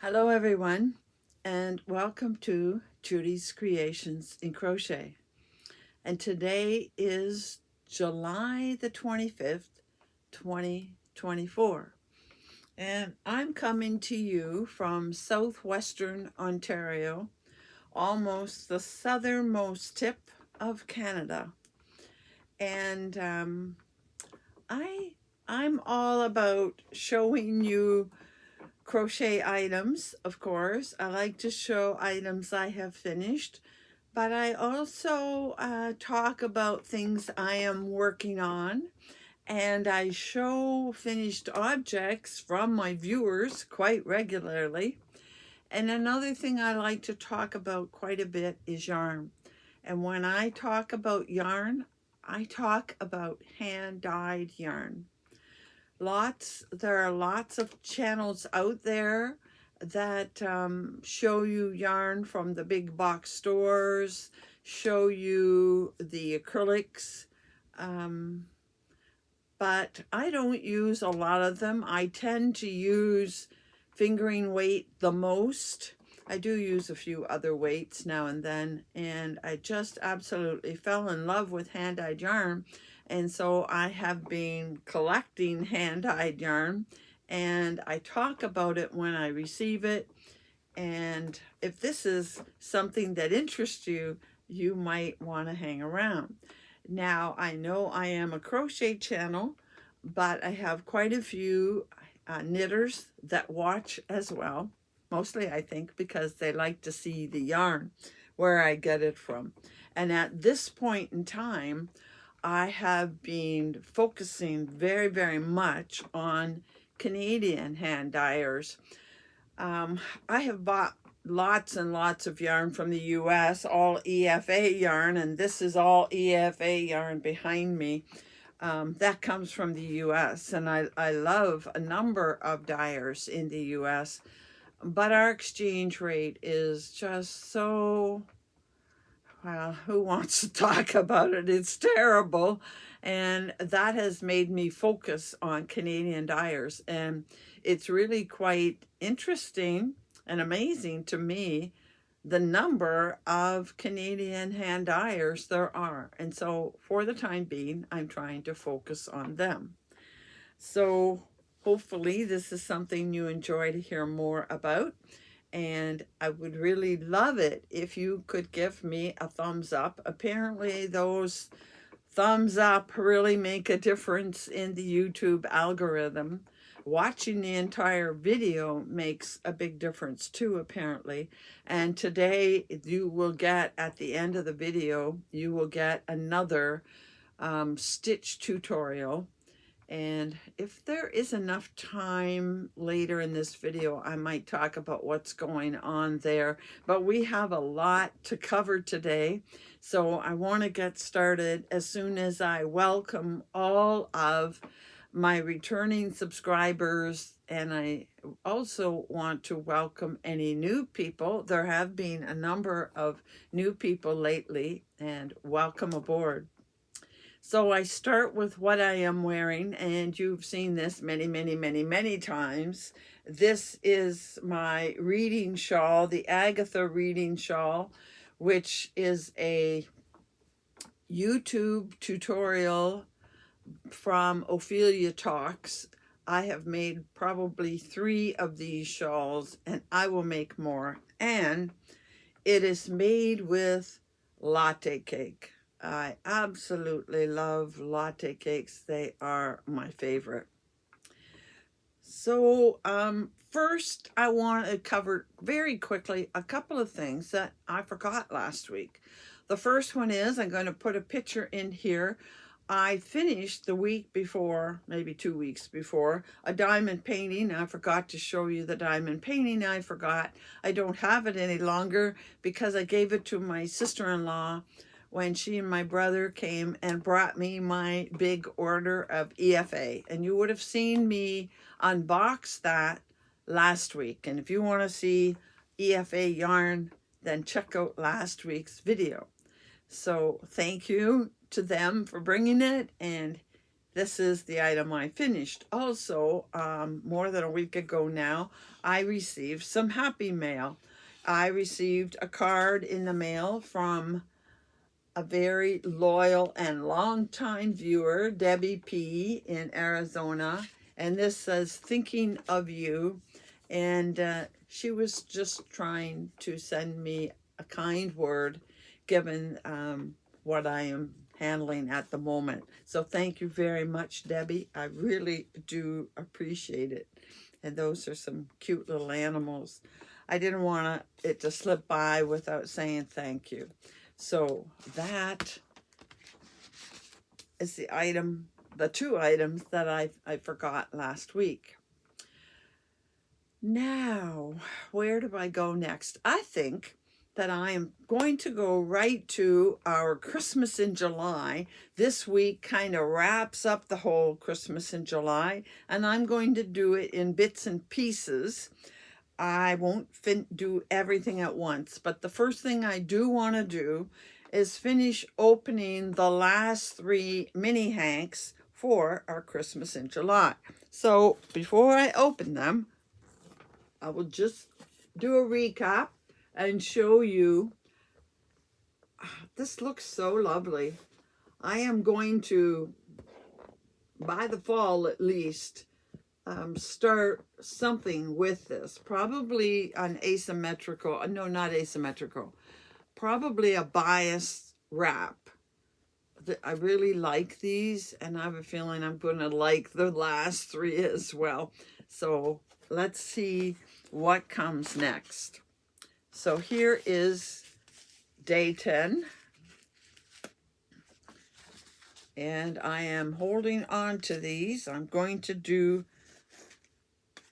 Hello everyone, and welcome to Judy's Creations in Crochet. And today is July the 25th, 2024. And I'm coming to you from southwestern Ontario, almost the southernmost tip of Canada. And I I'm all about showing you crochet items, of course. I like to show items I have finished, but I also talk about things I am working on, and I show finished objects from my viewers quite regularly. And another thing I like to talk about quite a bit is yarn. And when I talk about yarn, I talk about hand-dyed yarn. There are lots of channels out there that show you yarn from the big box stores, show you the acrylics, um, but I don't use a lot of them. I tend to use fingering weight the most. I do use a few other weights now and then, and I just absolutely fell in love with hand-dyed yarn. And so I have been collecting hand-dyed yarn, and I talk about it when I receive it. And if this is something that interests you, you might want to hang around. Now, I know I am a crochet channel, but I have quite a few knitters that watch as well. Mostly, I think, because they like to see the yarn, where I get it from. And at this point in time, I have been focusing very, very much on Canadian hand dyers. I have bought lots and lots of yarn from the US, all EFA yarn, and this is all EFA yarn behind me. That comes from the US, and I love a number of dyers in the US, but our exchange rate is just so, well, who wants to talk about it? It's terrible. And that has made me focus on Canadian dyers. And it's really quite interesting and amazing to me the number of Canadian hand dyers there are. And so for the time being, I'm trying to focus on them. So hopefully this is something you enjoy to hear more about. And I would really love it if you could give me a thumbs up. Apparently those thumbs up really make a difference in the YouTube algorithm. Watching the entire video makes a big difference too, apparently. And today you will get, at the end of the video, you will get another stitch tutorial. And if there is enough time later in this video, I might talk about what's going on there. But we have a lot to cover today, so I want to get started as soon as I welcome all of my returning subscribers. And I also want to welcome any new people. There have been a number of new people lately, and welcome aboard. So I start with what I am wearing, and you've seen this many, many, many, many times. This is my reading shawl, the Agatha reading shawl, which is a YouTube tutorial from Ophelia Talks. I have made probably 3 of these shawls, and I will make more. And it is made with latte cake. I absolutely love latte cakes. They are my favorite. So first I want to cover very quickly a couple of things that I forgot last week. The first one is I'm going to put a picture in here. I finished the week before, maybe 2 weeks before, a diamond painting. I forgot to show you the diamond painting. I forgot. I don't have it any longer because I gave it to my sister-in-law when she and my brother came and brought me my big order of EFA. And you would have seen me unbox that last week. And if you want to see EFA yarn, then check out last week's video. So thank you to them for bringing it, and this is the item I finished. Also, more than a week ago now, I received some happy mail. I received a card in the mail from a very loyal and longtime viewer, Debbie P. in Arizona. And this says, thinking of you. And she was just trying to send me a kind word, given what I am handling at the moment. So thank you very much, Debbie. I really do appreciate it. And those are some cute little animals. I didn't want it to slip by without saying thank you. So that is the two items that I forgot last week. Now, where do I go next? I think that I am going to go right to our Christmas in July. This week kind of wraps up the whole Christmas in July, and I'm going to do it in bits and pieces. I won't do everything at once, but the first thing I do want to do is finish opening the last 3 mini hanks for our Christmas in July. So before I open them, I will just do a recap and show you. This looks so lovely. I am going to, by the fall at least, start something with this. Probably an asymmetrical, no, not asymmetrical, probably a bias wrap. I really like these, and I have a feeling I'm going to like the last 3 as well. So let's see what comes next. So here is day 10. And I am holding on to these. I'm going to do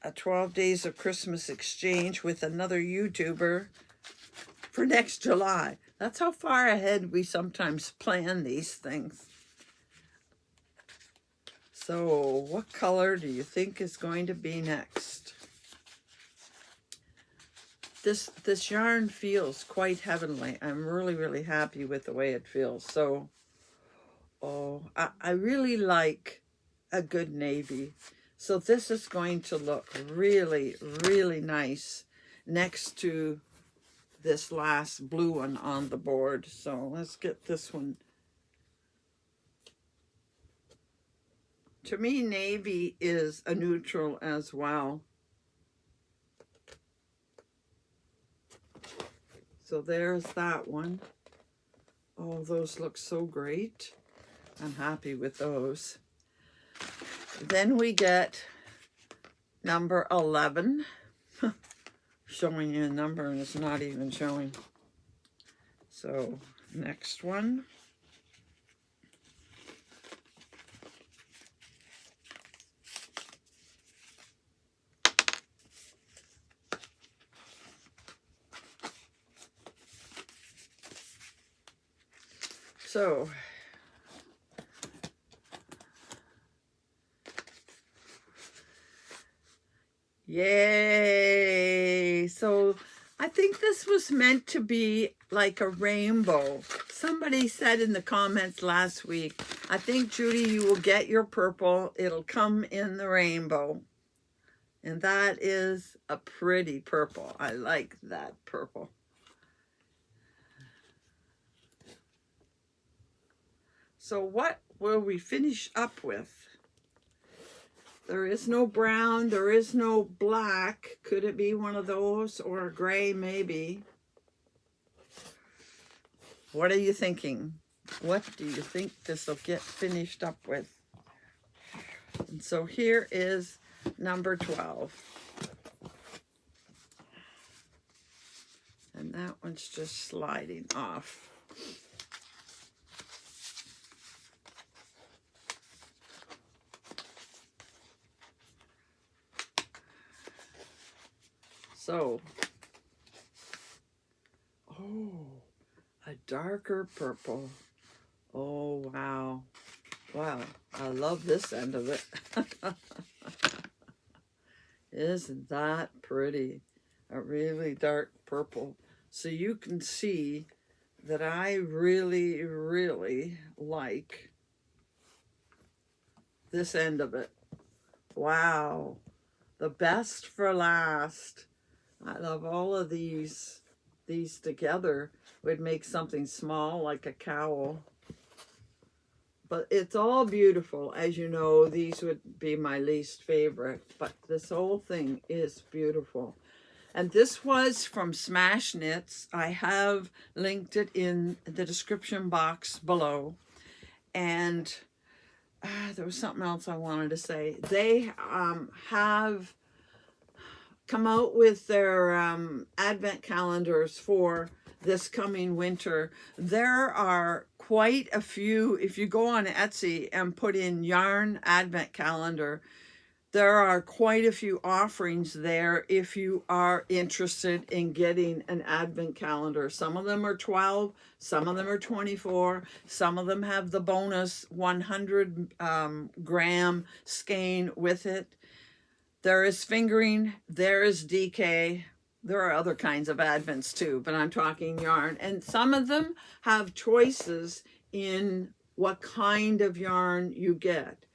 a 12 Days of Christmas exchange with another YouTuber for next July. That's how far ahead we sometimes plan these things. So what color do you think is going to be next? This yarn feels quite heavenly. I'm really, really happy with the way it feels. So, I really like a good navy. So this is going to look really, really nice next to this last blue one on the board. So let's get this one. To me, navy is a neutral as well. So there's that one. Oh, those look so great. I'm happy with those. Then we get number 11. Showing you a number and it's not even showing. So next one. So yay! So I think this was meant to be like a rainbow. Somebody said in the comments last week, I think, Judy, you will get your purple. It'll come in the rainbow. And that is a pretty purple. I like that purple. So what will we finish up with? There is no brown, there is no black. Could it be one of those, or a gray maybe? What are you thinking? What do you think this will get finished up with? And so here is number 12. And that one's just sliding off. So, oh, a darker purple. Oh, wow. Wow, I love this end of it. Isn't that pretty? A really dark purple. So you can see that I really, really like this end of it. Wow, the best for last. I love all of these. These together would make something small like a cowl. But it's all beautiful. As you know, these would be my least favorite, but this whole thing is beautiful. And this was from Smash Knits. I have linked it in the description box below. And there was something else I wanted to say. They have come out with their advent calendars for this coming winter. There are quite a few. If you go on Etsy and put in yarn advent calendar, there are quite a few offerings there if you are interested in getting an advent calendar. Some of them are 12, some of them are 24, some of them have the bonus 100 gram skein with it. There is fingering, there is DK. There are other kinds of advents too, but I'm talking yarn. And some of them have choices in what kind of yarn you get.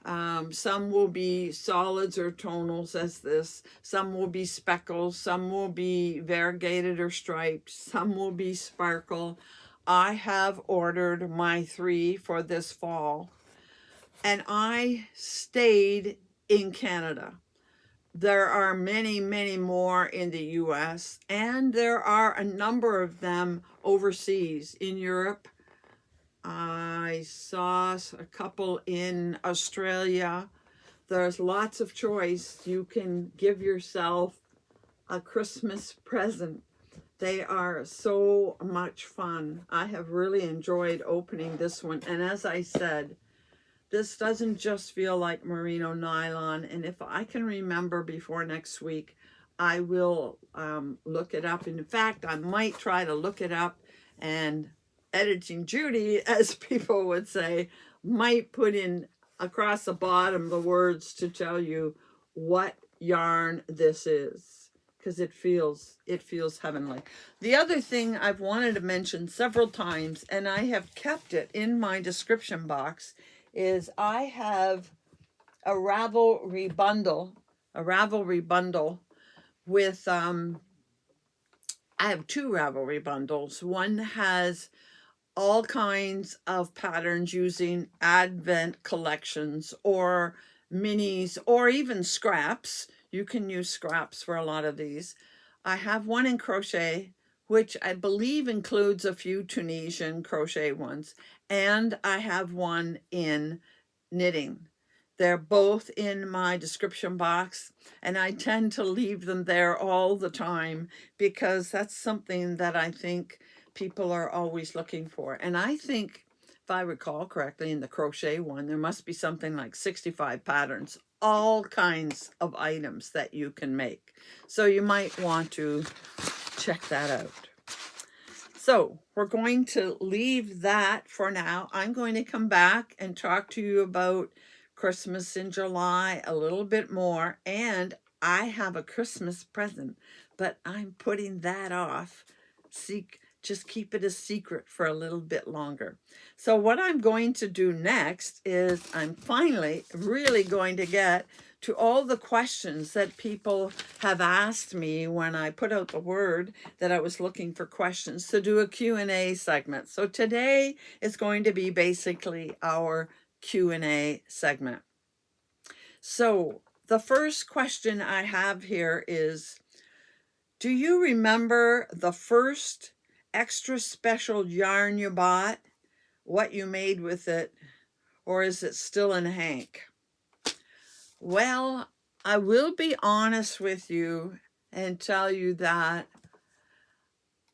Some will be solids or tonals as this. Some will be speckles. Some will be variegated or striped. Some will be sparkle. I have ordered my 3 for this fall. And I stayed in Canada. There are many, many more in the US, and there are a number of them overseas in Europe. I saw a couple in Australia. There's lots of choice. You can give yourself a Christmas present. They are so much fun. I have really enjoyed opening this one. And as I said, this doesn't just feel like merino nylon. And if I can remember before next week, I will look it up. In fact, I might try to look it up, and Editing Judy, as people would say, might put in across the bottom the words to tell you what yarn this is, because it feels heavenly. The other thing I've wanted to mention several times, and I have kept it in my description box, is I have a Ravelry bundle with I have 2 Ravelry bundles. One has all kinds of patterns using advent collections or minis or even scraps. You can use scraps for a lot of these. I have one in crochet, which I believe includes a few Tunisian crochet ones, and I have one in knitting. They're both in my description box, and I tend to leave them there all the time because that's something that I think people are always looking for. And I think, if I recall correctly, in the crochet one, there must be something like 65 patterns, all kinds of items that you can make. So you might want to check that out. So we're going to leave that for now. I'm going to come back and talk to you about Christmas in July a little bit more. And I have a Christmas present, but I'm putting that off. Just keep it a secret for a little bit longer. So what I'm going to do next is I'm finally really going to get to all the questions that people have asked me when I put out the word that I was looking for questions to do a Q&A segment. So today is going to be basically our Q&A segment. So the first question I have here is, do you remember the first extra special yarn you bought, what you made with it, or is it still in Hank? Well, I will be honest with you and tell you that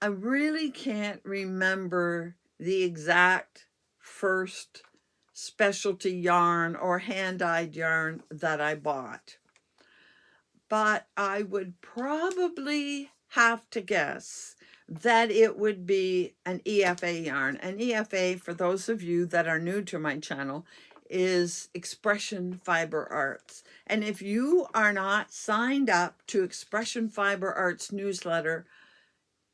I really can't remember the exact first specialty yarn or hand-dyed yarn that I bought. But I would probably have to guess that it would be an EFA yarn. An EFA, for those of you that are new to my channel, is Expression Fiber Arts. And if you are not signed up to Expression Fiber Arts newsletter,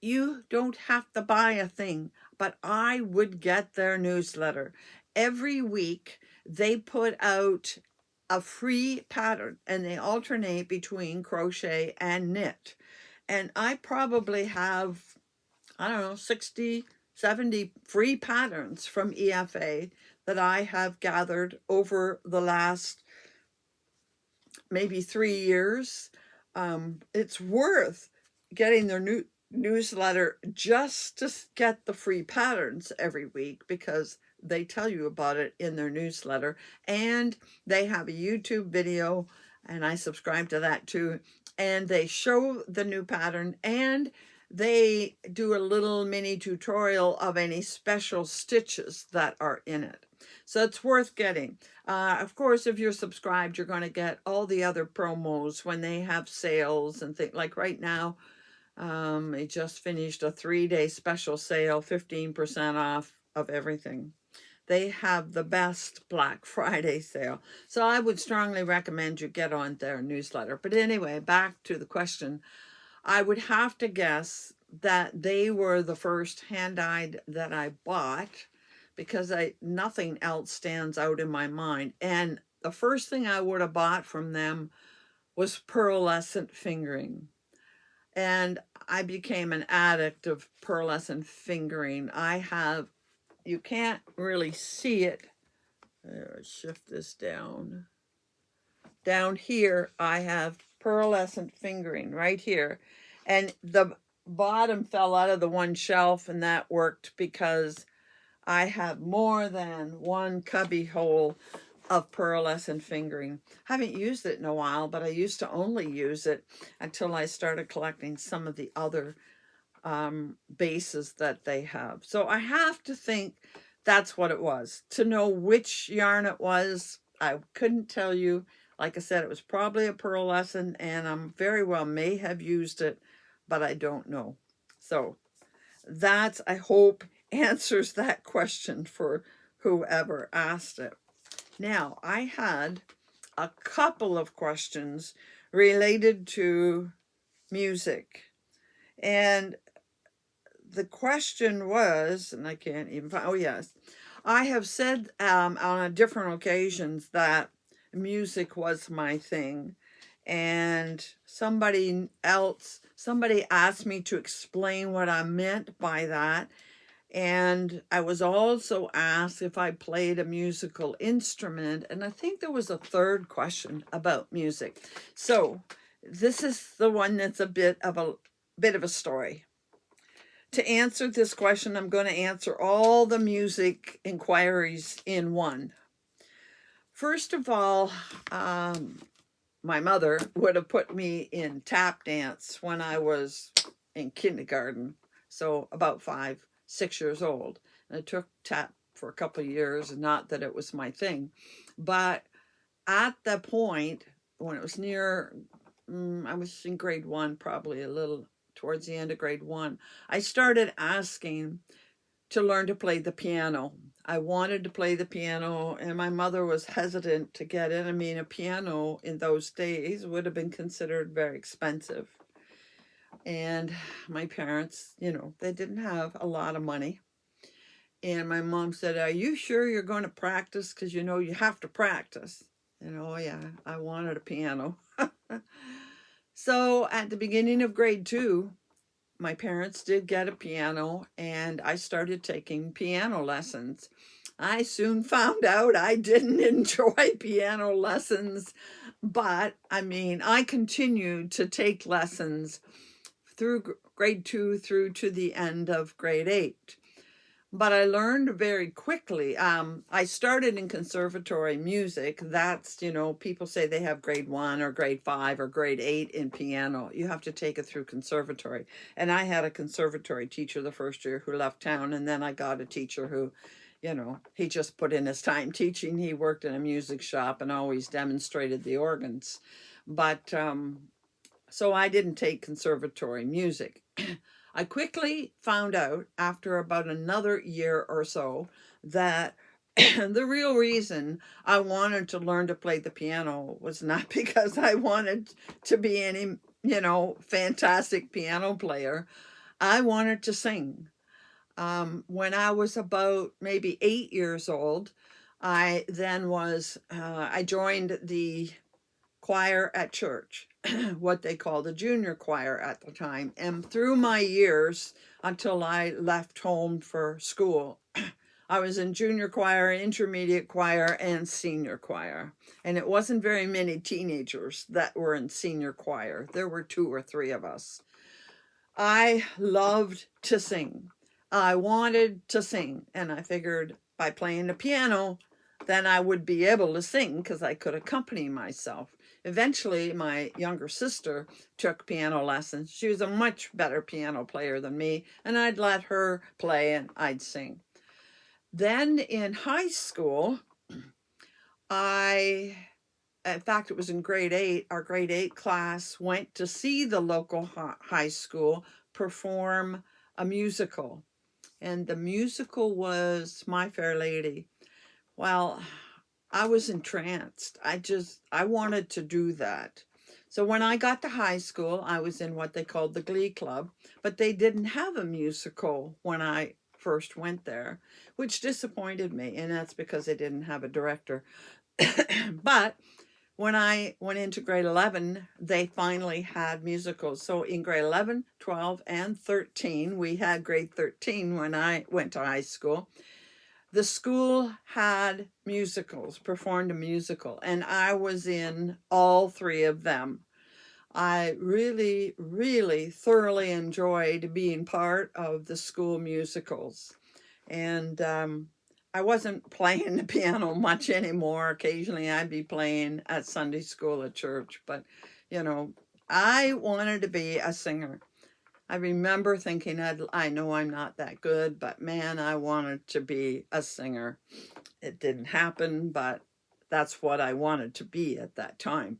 you don't have to buy a thing, but I would get their newsletter. Every week they put out a free pattern, and they alternate between crochet and knit. And I probably have, I don't know, 60, 70 free patterns from EFA that I have gathered over the last maybe 3 years. It's worth getting their newsletter just to get the free patterns every week, because they tell you about it in their newsletter, and they have a YouTube video, and I subscribe to that too, and they show the new pattern, and they do a little mini tutorial of any special stitches that are in it. So it's worth getting. Of course, if you're subscribed, you're going to get all the other promos when they have sales and things. Like right now, they just finished a 3-day special sale, 15% off of everything. They have the best Black Friday sale. So I would strongly recommend you get on their newsletter. But anyway, back to the question. I would have to guess that they were the first hand-dyed that I bought, because nothing else stands out in my mind. And the first thing I would have bought from them was pearlescent fingering. And I became an addict of pearlescent fingering. You can't really see it. Shift this down. Down here, I have pearlescent fingering right here. And the bottom fell out of the one shelf, and that worked because I have more than one cubby hole of pearlescent fingering. I haven't used it in a while, but I used to only use it until I started collecting some of the other bases that they have. So I have to think that's what it was. To know which yarn it was, I couldn't tell you. Like I said, it was probably a pearlescent, and I very well may have used it, but I don't know. So that's, I hope, answers that question for whoever asked it. Now, I had a couple of questions related to music. And the question was, and I can't even find, oh yes, I have said on different occasions that music was my thing. And somebody asked me to explain what I meant by that. And I was also asked if I played a musical instrument. And I think there was a third question about music. So this is the one that's a bit of a story. To answer this question, I'm going to answer all the music inquiries in one. First of all, my mother would have put me in tap dance when I was in kindergarten. So about 5, 6 years old. And I took tap for a couple of years, and not that it was my thing. But at the point when it was near, I was in grade 1, probably a little towards the end of grade 1, I started asking to learn to play the piano. I wanted to play the piano, and my mother was hesitant to get it. I mean, a piano in those days would have been considered very expensive. And my parents, they didn't have a lot of money. And my mom said, "Are you sure you're going to practice? Because you have to practice." Oh yeah, I wanted a piano. So at the beginning of grade 2, my parents did get a piano, and I started taking piano lessons. I soon found out I didn't enjoy piano lessons, but I continued to take lessons through grade 2 through to the end of grade 8. But I learned very quickly. I started in conservatory music. That's, people say they have grade 1 or grade 5 or grade 8 in piano. You have to take it through conservatory. And I had a conservatory teacher the first year who left town. And then I got a teacher who, he just put in his time teaching. He worked in a music shop and always demonstrated the organs. But so I didn't take conservatory music. I quickly found out after about another year or so that the real reason I wanted to learn to play the piano was not because I wanted to be any, fantastic piano player. I wanted to sing. When I was about maybe 8 years old, I then I joined the choir at church, what they called the junior choir at the time. And through my years until I left home for school, I was in junior choir, intermediate choir, and senior choir. And it wasn't very many teenagers that were in senior choir. There were 2 or 3 of us. I loved to sing. I wanted to sing, and I figured by playing the piano, then I would be able to sing because I could accompany myself. Eventually, my younger sister took piano lessons. She was a much better piano player than me, and I'd let her play and I'd sing. Then in high school, in fact, it was in grade 8, our grade 8 class went to see the local high school perform a musical. And the musical was My Fair Lady. Well, I was entranced. I wanted to do that. So when I got to high school, I was in what they called the Glee Club, but they didn't have a musical when I first went there, which disappointed me. And that's because they didn't have a director. But when I went into grade 11, they finally had musicals. So in grade 11, 12, and 13, we had grade 13 when I went to high school. The school had musicals, performed a musical, and I was in all 3 of them. I really, really thoroughly enjoyed being part of the school musicals. And I wasn't playing the piano much anymore. Occasionally I'd be playing at Sunday school at church, but I wanted to be a singer. I remember thinking, I know I'm not that good, but man, I wanted to be a singer. It didn't happen, but that's what I wanted to be at that time.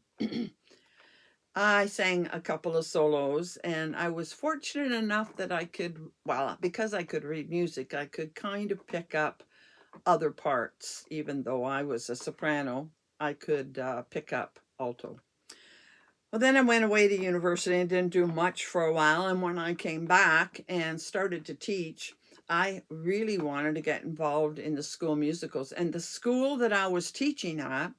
I sang a couple of solos, and I was fortunate enough that because I could read music, I could kind of pick up other parts. Even though I was a soprano, I could pick up alto. Well, then I went away to university and didn't do much for a while. And when I came back and started to teach, I really wanted to get involved in the school musicals. And the school that I was teaching at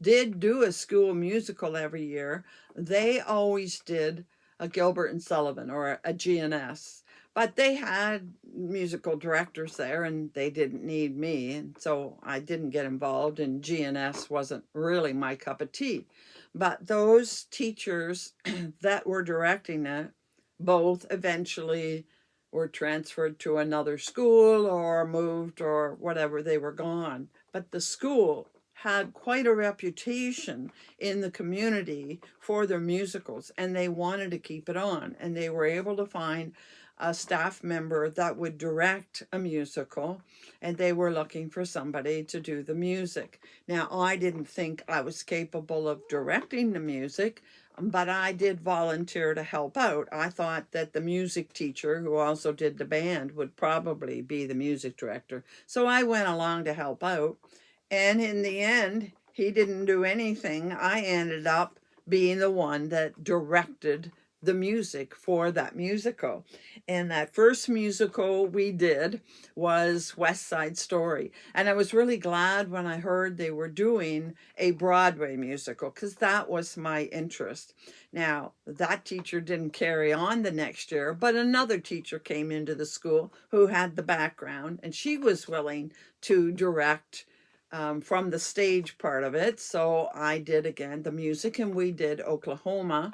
did do a school musical every year. They always did a Gilbert and Sullivan or a GNS. But they had musical directors there and they didn't need me. And so I didn't get involved, and GNS wasn't really my cup of tea. But those teachers that were directing it both eventually were transferred to another school or moved or whatever, they were gone. But the school had quite a reputation in the community for their musicals, and they wanted to keep it on. And they were able to find a staff member that would direct a musical, and they were looking for somebody to do the music. Now, I didn't think I was capable of directing the music, but I did volunteer to help out. I thought that the music teacher, who also did the band, would probably be the music director. So I went along to help out. And in the end, he didn't do anything. I ended up being the one that directed the music for that musical. And that first musical we did was West Side Story. And I was really glad when I heard they were doing a Broadway musical, because that was my interest. Now, that teacher didn't carry on the next year, but another teacher came into the school who had the background, and she was willing to direct from the stage part of it. So I did again the music, and we did Oklahoma.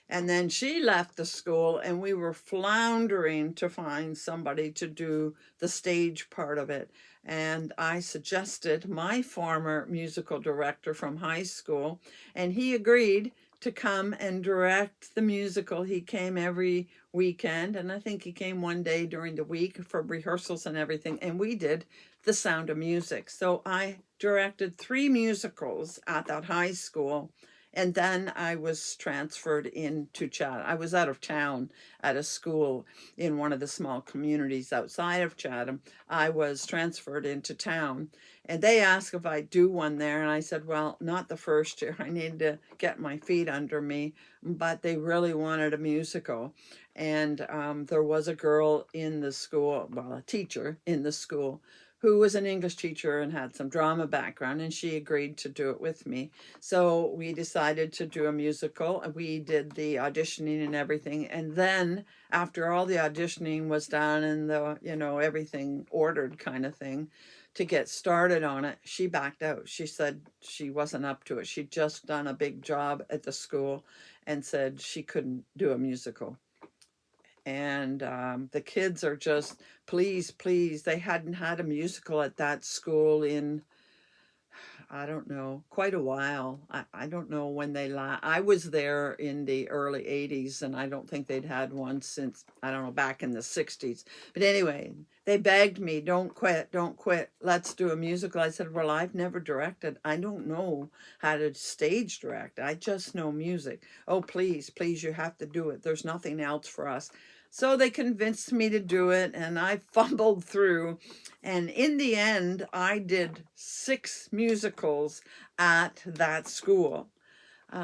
And then she left the school, and we were floundering to find somebody to do the stage part of it. And I suggested my former musical director from high school, and he agreed to come and direct the musical. He came every weekend, and I think he came one day during the week for rehearsals and everything. And we did The Sound of Music. So I directed 3 musicals at that high school. And then I was transferred into Chatham. I was out of town at a school in one of the small communities outside of Chatham. I was transferred into town, and they asked if I'd do one there. And I said, well, not the first year. I need to get my feet under me. But they really wanted a musical. And there was a girl in the school, well, a teacher in the school, who was an English teacher and had some drama background, and she agreed to do it with me. So we decided to do a musical, and we did the auditioning and everything. And then after all the auditioning was done and the, everything ordered kind of thing to get started on it, she backed out. She said she wasn't up to it. She'd just done a big job at the school and said she couldn't do a musical. And the kids are just, please, please. They hadn't had a musical at that school in, I don't know, quite a while. I don't know when they I was there in the early 80s, and I don't think they'd had one since, I don't know, back in the 60s. But anyway, they begged me, don't quit, don't quit. Let's do a musical. I said, well, I've never directed. I don't know how to stage direct. I just know music. Oh, please, please, you have to do it. There's nothing else for us. So they convinced me to do it, and I fumbled through. And in the end, I did 6 musicals at that school.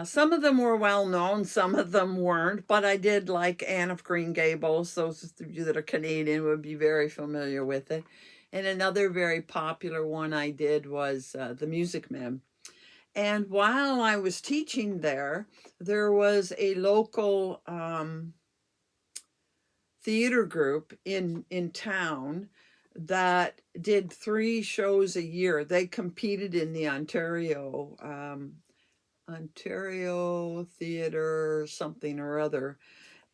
Some of them were well known, some of them weren't, but I did like Anne of Green Gables. Those of you that are Canadian would be very familiar with it. And another very popular one I did was The Music Man. And while I was teaching there was a local theater group in town that did 3 shows a year. They competed in the Ontario theater something or other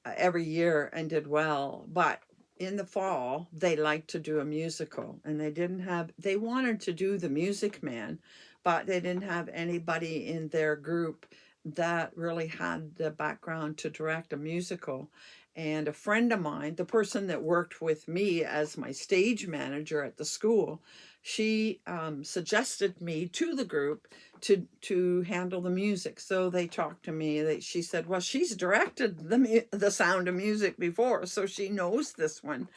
every year and did well. But in the fall, they liked to do a musical, and they wanted to do The Music Man, but they didn't have anybody in their group that really had the background to direct a musical. And a friend of mine, the person that worked with me as my stage manager at the school, she suggested me to the group to handle the music. So they talked to me. She said, well, she's directed the Sound of Music before, so she knows this one.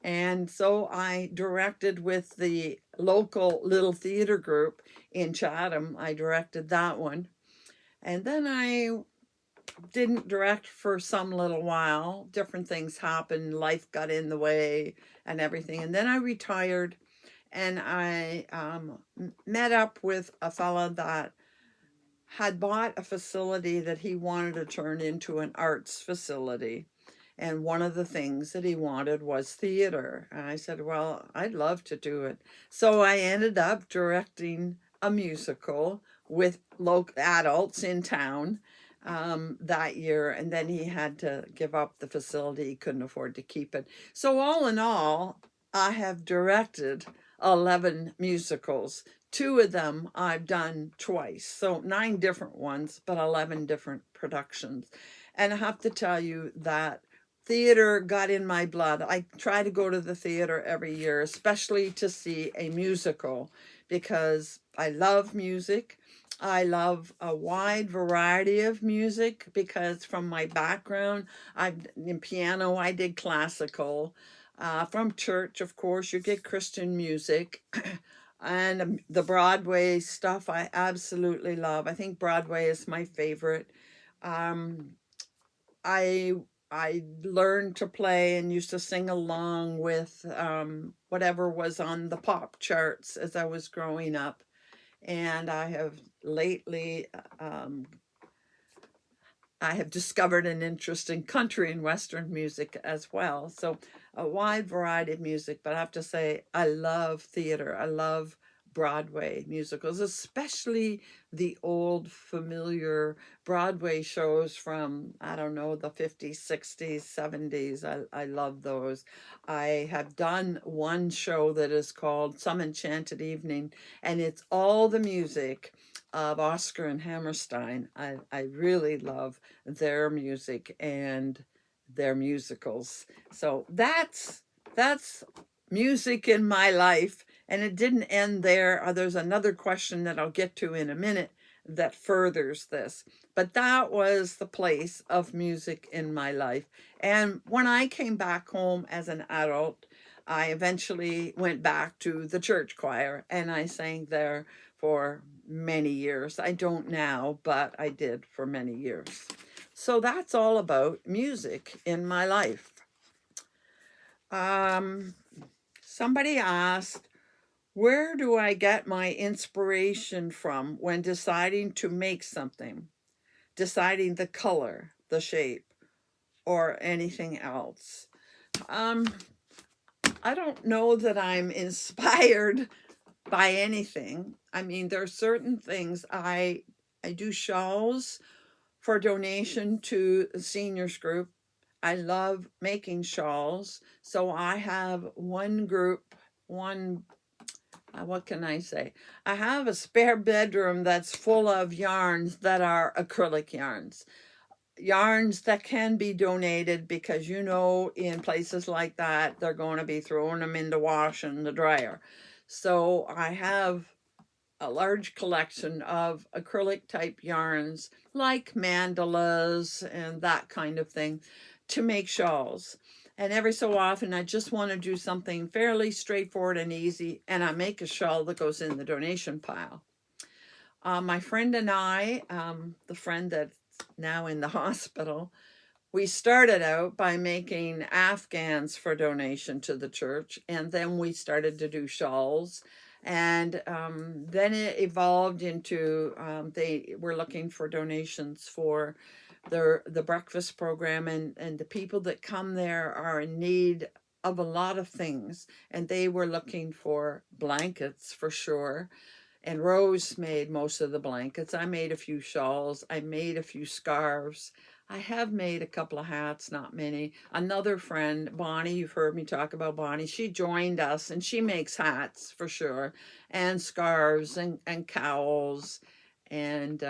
And so I directed with the local little theater group in Chatham. I directed that one. And then I didn't direct for some little while. Different things happened. Life got in the way and everything. And then I retired, and I met up with a fella that had bought a facility that he wanted to turn into an arts facility. And one of the things that he wanted was theater. And I said, well, I'd love to do it. So I ended up directing a musical with local adults in town that year. And then he had to give up the facility. He couldn't afford to keep it. So all in all, I have directed 11 musicals. 2 of them I've done twice. So 9 different ones, but 11 different productions. And I have to tell you that theater got in my blood. I try to go to the theater every year, especially to see a musical, because I love music. I love a wide variety of music, because from my background, in piano, I did classical. From church, of course, you get Christian music. And the Broadway stuff I absolutely love. I think Broadway is my favorite. I learned to play and used to sing along with whatever was on the pop charts as I was growing up. And I have lately, I have discovered an interest in country and Western music as well. So a wide variety of music, but I have to say, I love theater. I love Broadway musicals, especially the old familiar Broadway shows from, I don't know, the 50s, 60s, 70s. I love those. I have done one show that is called Some Enchanted Evening, and it's all the music of Oscar and Hammerstein. I really love their music and their musicals. So that's music in my life. And it didn't end there. There's another question that I'll get to in a minute that furthers this. But that was the place of music in my life. And when I came back home as an adult, I eventually went back to the church choir, and I sang there for many years. I don't now, but I did for many years. So that's all about music in my life. Somebody asked, Where do I get my inspiration from when deciding to make something? Deciding the color, the shape, or anything else? Um, I don't know that I'm inspired by anything. I mean, there are certain things I do shawls for donation to the seniors group. I love making shawls. So I have one group, one what can I say? I have a spare bedroom that's full of yarns that are acrylic yarns. Yarns that can be donated because, you know, in places like that, they're going to be throwing them in the wash and the dryer. So I have a large collection of acrylic type yarns like mandalas and that kind of thing to make shawls. And every so often, I just want to do something fairly straightforward and easy, and I make a shawl that goes in the donation pile. My friend and I, the friend that's now in the hospital, we started out by making Afghans for donation to the church, and then we started to do shawls. And then it evolved into they were looking for donations for the breakfast program, and the people that come there are in need of a lot of things, and they were looking for blankets for sure. And Rose made most of the blankets. I made a few shawls. I made a few scarves. I have made a couple of hats, not many. Another friend, Bonnie, you've heard me talk about Bonnie. She joined us and she makes hats for sure, and scarves and cowls and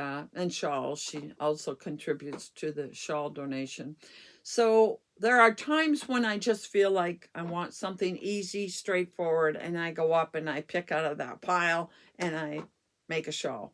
shawls. She also contributes to the shawl donation. So there are times when I just feel like I want something easy, straightforward, and I go up and I pick out of that pile and I make a shawl.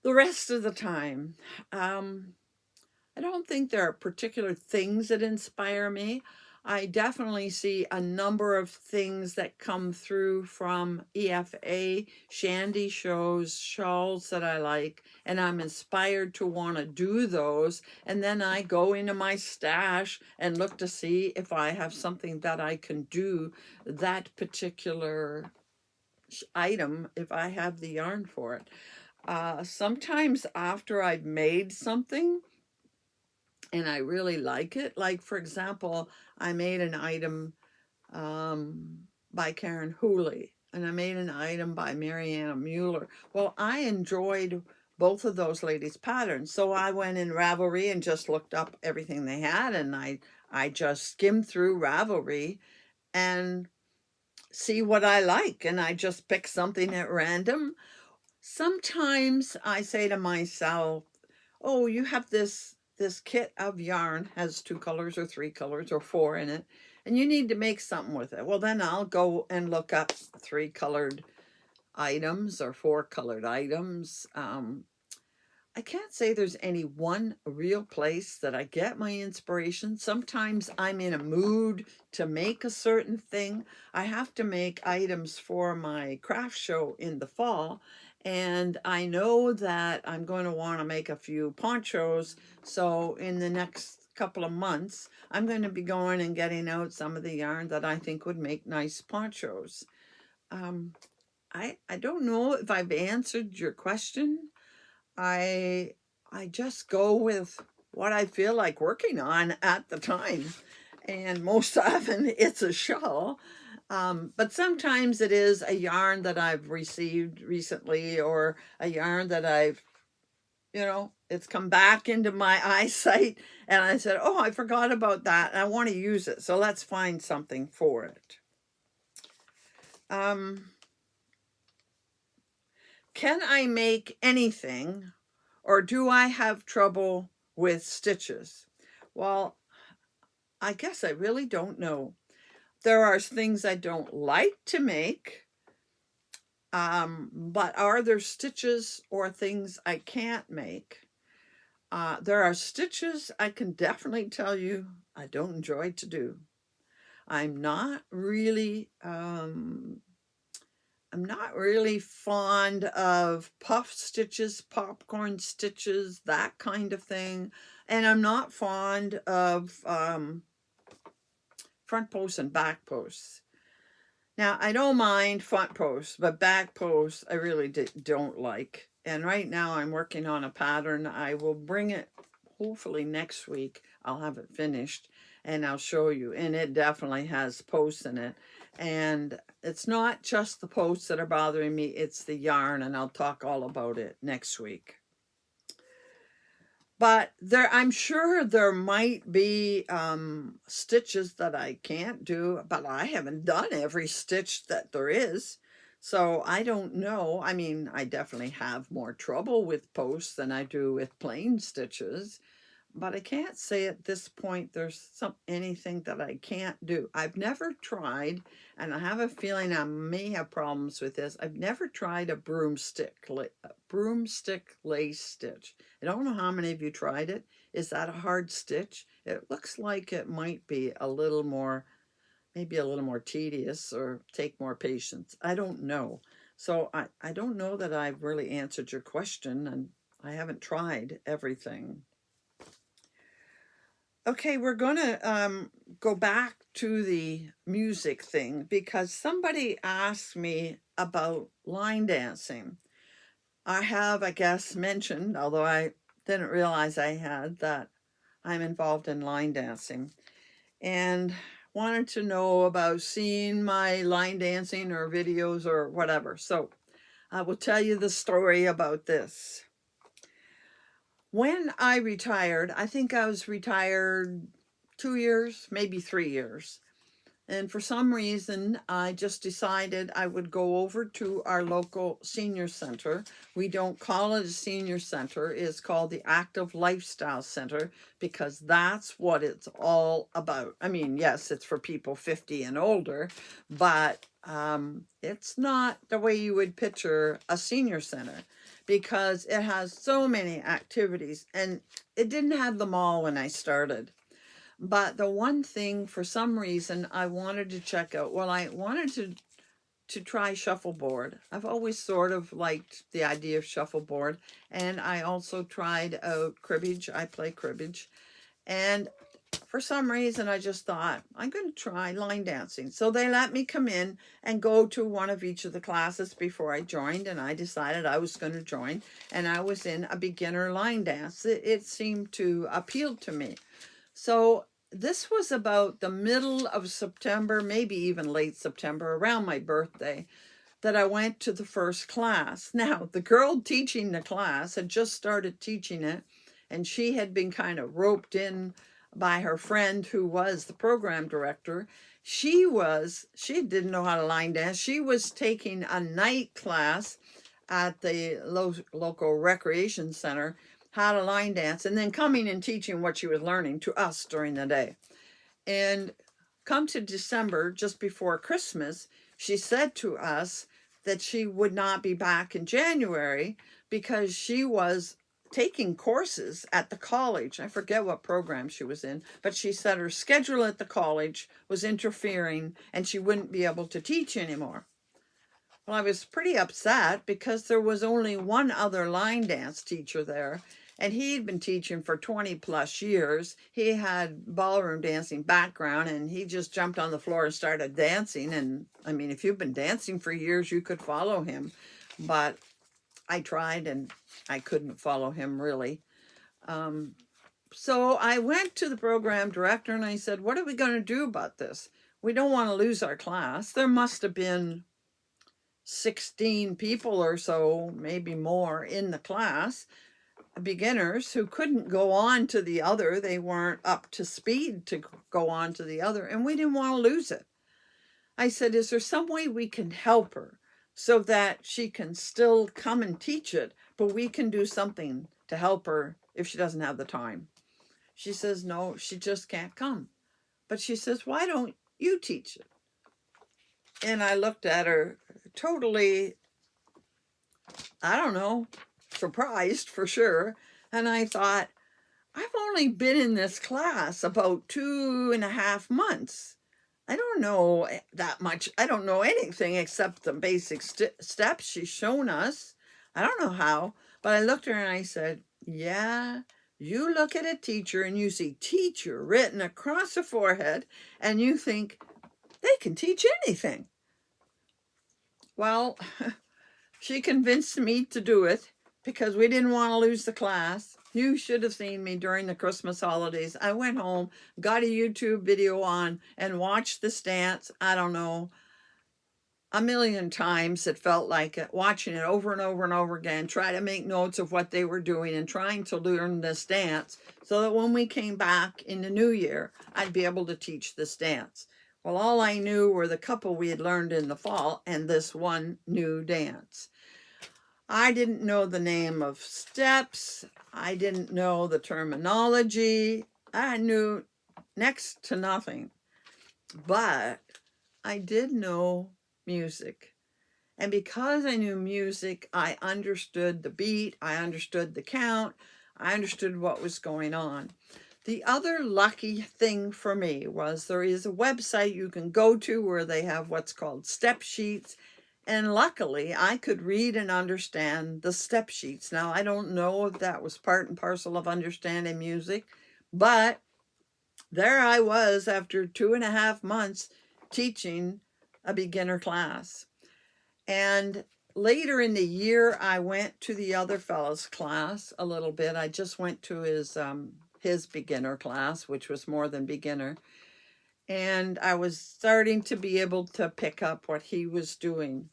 The rest of the time, I don't think there are particular things that inspire me. I definitely see a number of things that come through from EFA. Shandy shows shawls that I like, and I'm inspired to want to do those. And then I go into my stash and look to see if I have something that I can do that particular item, if I have the yarn for it. Sometimes after I've made something, and I really like it. Like, for example, I made an item by Karen Hooley, and I made an item by Mariana Mueller. Well, I enjoyed both of those ladies' patterns, so I went in Ravelry and just looked up everything they had, and I just skimmed through Ravelry and see what I like, and I just pick something at random. Sometimes I say to myself, oh, you have this kit of yarn, has 2 colors or 3 colors or 4 in it, and you need to make something with it. Well, then I'll go and look up 3 colored items or 4 colored items. I can't say there's any one real place that I get my inspiration. Sometimes I'm in a mood to make a certain thing. I have to make items for my craft show in the fall, and I know that I'm going to want to make a few ponchos. So in the next couple of months, I'm going to be going and getting out some of the yarn that I think would make nice ponchos. Um, I don't know if I've answered your question. I I just go with what I feel like working on at the time. And most often it's a shawl. But sometimes it is a yarn that I've received recently, or a yarn that I've, it's come back into my eyesight and I said, oh, I forgot about that. I want to use it. So let's find something for it. Can I make anything, or do I have trouble with stitches? Well, I guess I really don't know. There are things I don't like to make, but are there stitches or things I can't make? There are stitches I can definitely tell you I don't enjoy to do. I'm not really fond of puff stitches, popcorn stitches, that kind of thing. And I'm not fond of front posts and back posts. Now, I don't mind front posts, but back posts I really don't like. And right now I'm working on a pattern. I will bring it hopefully next week. I'll have it finished and I'll show you. And it definitely has posts in it. And it's not just the posts that are bothering me, it's the yarn, and I'll talk all about it next week. But I'm sure there might be stitches that I can't do, but I haven't done every stitch that there is. So I don't know. I mean, I definitely have more trouble with posts than I do with plain stitches. But I can't say at this point there's anything that I can't do. I've never tried, and I have a feeling I may have problems with this. I've never tried a broomstick lace stitch. I don't know how many of you tried it. Is that a hard stitch? It looks like it might be a little more, maybe a little more tedious or take more patience. I don't know. So I don't know that I've really answered your question, and I haven't tried everything. Okay, we're going to go back to the music thing because somebody asked me about line dancing. I have, I guess, mentioned, although I didn't realize I had, that I'm involved in line dancing and wanted to know about seeing my line dancing or videos or whatever. So I will tell you the story about this. When I retired, I think I was retired 2 years, maybe 3 years. And for some reason, I just decided I would go over to our local senior center. We don't call it a senior center. It's called the Active Lifestyle Center because that's what it's all about. I mean, yes, it's for people 50 and older, but it's not the way you would picture a senior center, because it has so many activities, and it didn't have them all when I started. But the one thing, for some reason, I wanted to check out, well, I wanted to try shuffleboard. I've always sort of liked the idea of shuffleboard, and I also tried out cribbage. I play cribbage, and for some reason, I just thought, I'm going to try line dancing. So they let me come in and go to one of each of the classes before I joined, and I decided I was going to join, and I was in a beginner line dance. It seemed to appeal to me. So this was about the middle of September, maybe even late September, around my birthday, that I went to the first class. Now, the girl teaching the class had just started teaching it, and she had been kind of roped in by her friend who was the program director. She didn't know how to line dance. She was taking a night class at the local recreation center, how to line dance, and then coming and teaching what she was learning to us during the day. And come to December, just before Christmas, she said to us that she would not be back in January because she was taking courses at the college. I forget what program she was in, but she said her schedule at the college was interfering and she wouldn't be able to teach anymore. Well, I was pretty upset because there was only one other line dance teacher there, and he'd been teaching for 20 plus years. He had ballroom dancing background, and he just jumped on the floor and started dancing. And I mean, if you've been dancing for years, you could follow him. But I tried and I couldn't follow him really. So I went to the program director and I said, what are we going to do about this? We don't want to lose our class. There must have been 16 people or so, maybe more, in the class, beginners who couldn't go on to the other. They weren't up to speed to go on to the other, and we didn't want to lose it. I said, is there some way we can help her so that she can still come and teach it, but we can do something to help her if she doesn't have the time? She says, no, she just can't come. But she says, why don't you teach it? And I looked at her totally, I don't know, surprised for sure. And I thought, I've only been in this class about 2.5 months. I don't know that much. I don't know anything except the basic steps she's shown us. I don't know how, but I looked at her and I said, yeah, you look at a teacher and you see teacher written across the forehead and you think they can teach anything. Well, she convinced me to do it because we didn't want to lose the class. You should have seen me during the Christmas holidays. I went home, got a YouTube video on, and watched this dance. I don't know, a million times. It felt like it, watching it over and over and over again, try to make notes of what they were doing and trying to learn this dance so that when we came back in the new year, I'd be able to teach this dance. Well, all I knew were the couple we had learned in the fall and this one new dance. I didn't know the name of steps. I didn't know the terminology. I knew next to nothing. But I did know music. And because I knew music, I understood the beat, I understood the count, I understood what was going on. The other lucky thing for me was there is a website you can go to where they have what's called step sheets. And luckily, I could read and understand the step sheets. Now, I don't know if that was part and parcel of understanding music, but there I was after 2.5 months teaching a beginner class. And later in the year, I went to the other fellow's class a little bit. I just went to his beginner class, which was more than beginner. And I was starting to be able to pick up what he was doing.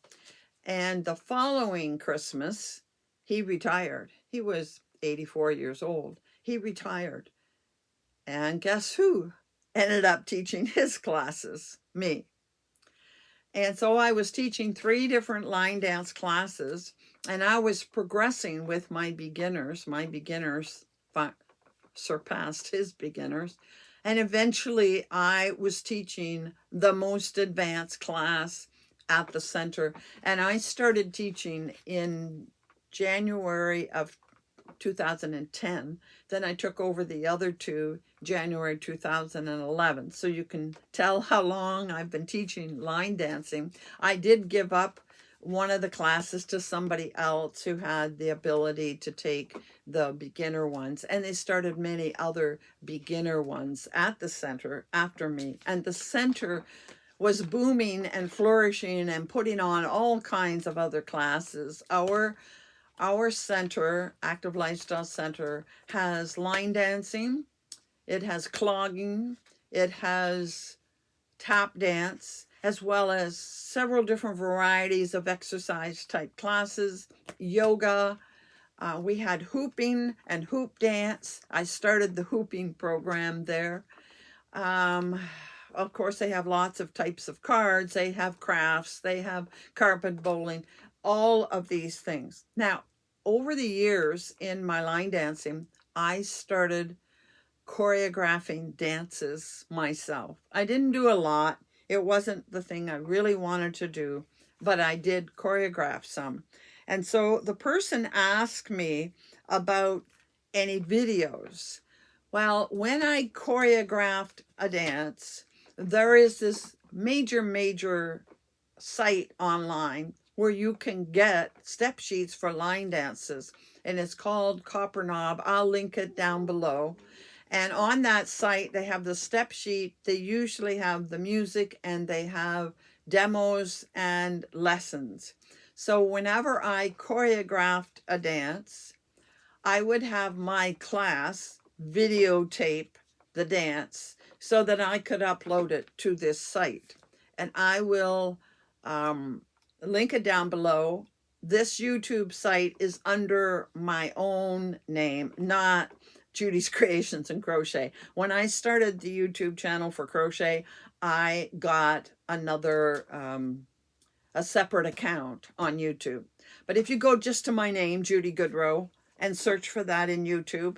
And the following Christmas, he retired. He was 84 years old. He retired. And guess who ended up teaching his classes? Me. And so I was teaching 3 different line dance classes, and I was progressing with my beginners. My beginners surpassed his beginners. And eventually I was teaching the most advanced class at the center. And I started teaching in January of 2010. Then I took over the other 2 January 2011. So you can tell how long I've been teaching line dancing. I did give up one of the classes to somebody else who had the ability to take the beginner ones, and they started many other beginner ones at the center after me. And the center was booming and flourishing and putting on all kinds of other classes. Our center, Active Lifestyle Center, has line dancing, it has clogging, it has tap dance, as well as several different varieties of exercise type classes, yoga. We had hooping and hoop dance. I started the hooping program there. Of course, they have lots of types of cards. They have crafts. They have carpet bowling, all of these things. Now, over the years in my line dancing, I started choreographing dances myself. I didn't do a lot. It wasn't the thing I really wanted to do, but I did choreograph some. And so the person asked me about any videos. Well, when I choreographed a dance, there is this major site online where you can get step sheets for line dances, and it's called Copper Knob. I'll link it down below. And on that site, they have the step sheet. They usually have the music, and they have demos and lessons. So whenever I choreographed a dance, I would have my class videotape the dance so that I could upload it to this site. And I will link it down below. This YouTube site is under my own name, not Judy's Creations and Crochet. When I started the YouTube channel for crochet, I got another a separate account on YouTube. But if you go just to my name, Judy Goodrow, and search for that in YouTube,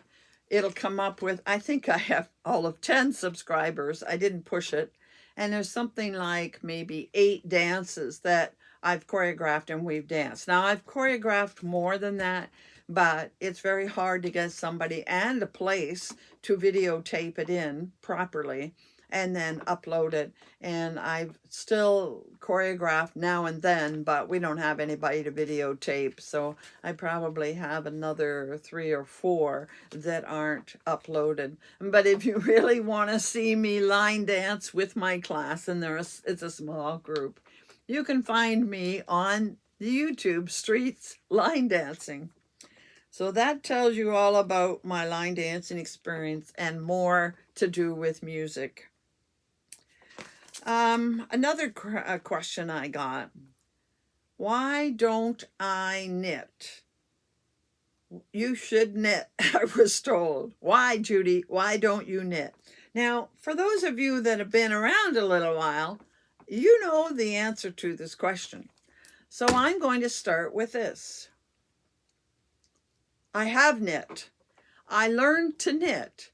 it'll come up with, I think I have all of 10 subscribers. I didn't push it. And there's something like maybe 8 dances that I've choreographed and we've danced. Now, I've choreographed more than that, but it's very hard to get somebody and a place to videotape it in properly and then upload it. And I've still choreographed now and then, but we don't have anybody to videotape. So I probably have another 3 or 4 that aren't uploaded. But if you really want to see me line dance with my class, and it's a small group, you can find me on the YouTube streets line dancing. So that tells you all about my line dancing experience and more to do with music. Another question I got. Why don't I knit? You should knit, I was told. Why, Judy? Why don't you knit? Now, for those of you that have been around a little while, you know the answer to this question. So I'm going to start with this. I have knit. I learned to knit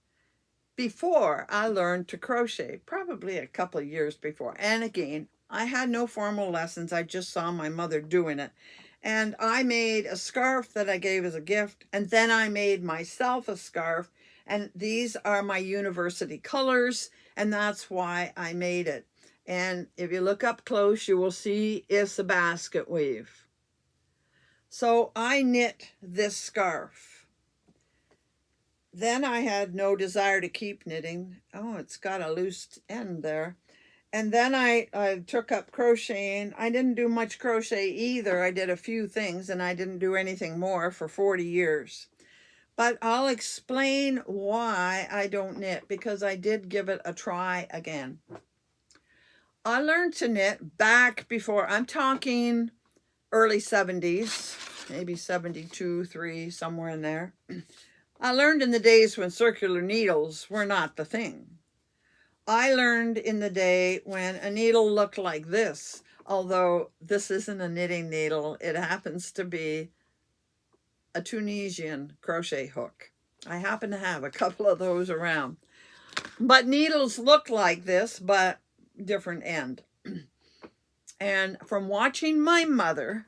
before I learned to crochet, probably a couple of years before. And again, I had no formal lessons. I just saw my mother doing it. And I made a scarf that I gave as a gift. And then I made myself a scarf. And these are my university colors. And that's why I made it. And if you look up close, you will see it's a basket weave. So I knit this scarf. Then I had no desire to keep knitting. Oh, it's got a loose end there. And then I took up crocheting. I didn't do much crochet either. I did a few things and I didn't do anything more for 40 years. But I'll explain why I don't knit, because I did give it a try again. I learned to knit back before, I'm talking early 70s, maybe 72, 3, somewhere in there. I learned in the days when circular needles were not the thing. I learned in the day when a needle looked like this, although this isn't a knitting needle. It happens to be a Tunisian crochet hook. I happen to have a couple of those around. But needles look like this, but different end. And from watching my mother,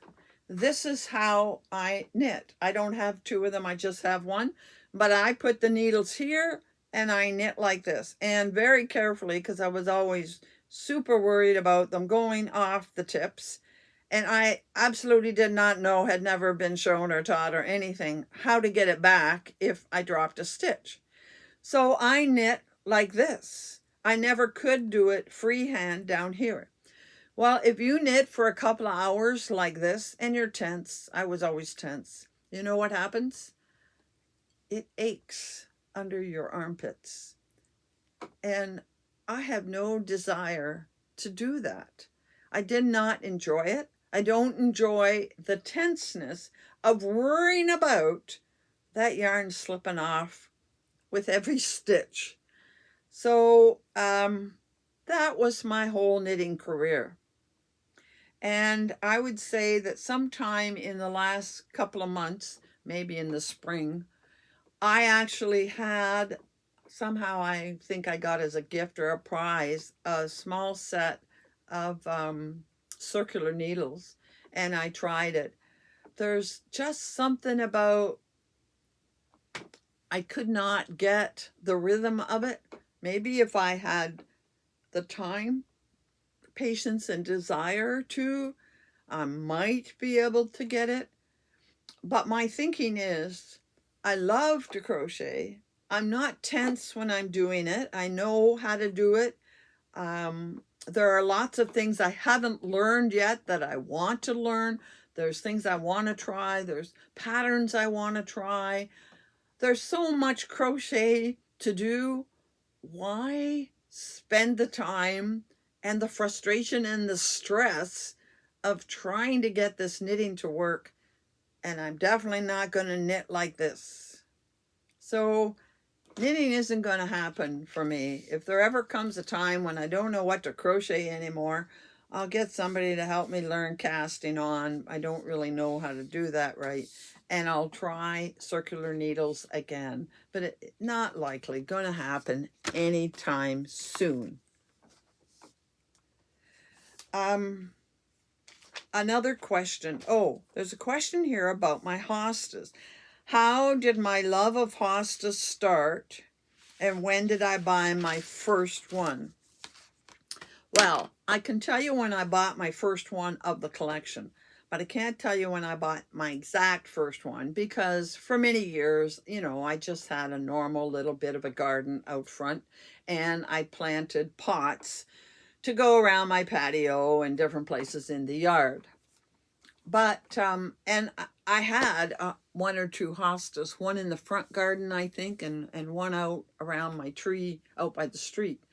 this is how I knit. I don't have two of them, I just have one. But I put the needles here and I knit like this, and very carefully, because I was always super worried about them going off the tips. And I absolutely did not know, had never been shown or taught or anything, how to get it back if I dropped a stitch. So I knit like this. I never could do it freehand down here. Well, if you knit for a couple of hours like this and you're tense, I was always tense, you know what happens? It aches under your armpits. And I have no desire to do that. I did not enjoy it. I don't enjoy the tenseness of worrying about that yarn slipping off with every stitch. So that was my whole knitting career. And I would say that sometime in the last couple of months, maybe in the spring, I actually had, somehow I think I got as a gift or a prize, a small set of circular needles, and I tried it. There's just something about, I could not get the rhythm of it. Maybe if I had the time, patience, and desire to, I might be able to get it. But my thinking is, I love to crochet. I'm not tense when I'm doing it. I know how to do it. There are lots of things I haven't learned yet that I want to learn. There's things I want to try. There's patterns I want to try. There's so much crochet to do. Why spend the time and the frustration and the stress of trying to get this knitting to work? And I'm definitely not going to knit like this. So knitting isn't going to happen for me. If there ever comes a time when I don't know what to crochet anymore, I'll get somebody to help me learn casting on. I don't really know how to do that right. And I'll try circular needles again. But it's not likely going to happen anytime soon. Another question. Oh, there's a question here about my hostas. How did my love of hostas start, and when did I buy my first one? Well, I can tell you when I bought my first one of the collection, but I can't tell you when I bought my exact first one, because for many years, you know, I just had a normal little bit of a garden out front, and I planted pots to go around my patio and different places in the yard. But, and I had one or two hostas, one in the front garden, I think, and one out around my tree out by the street.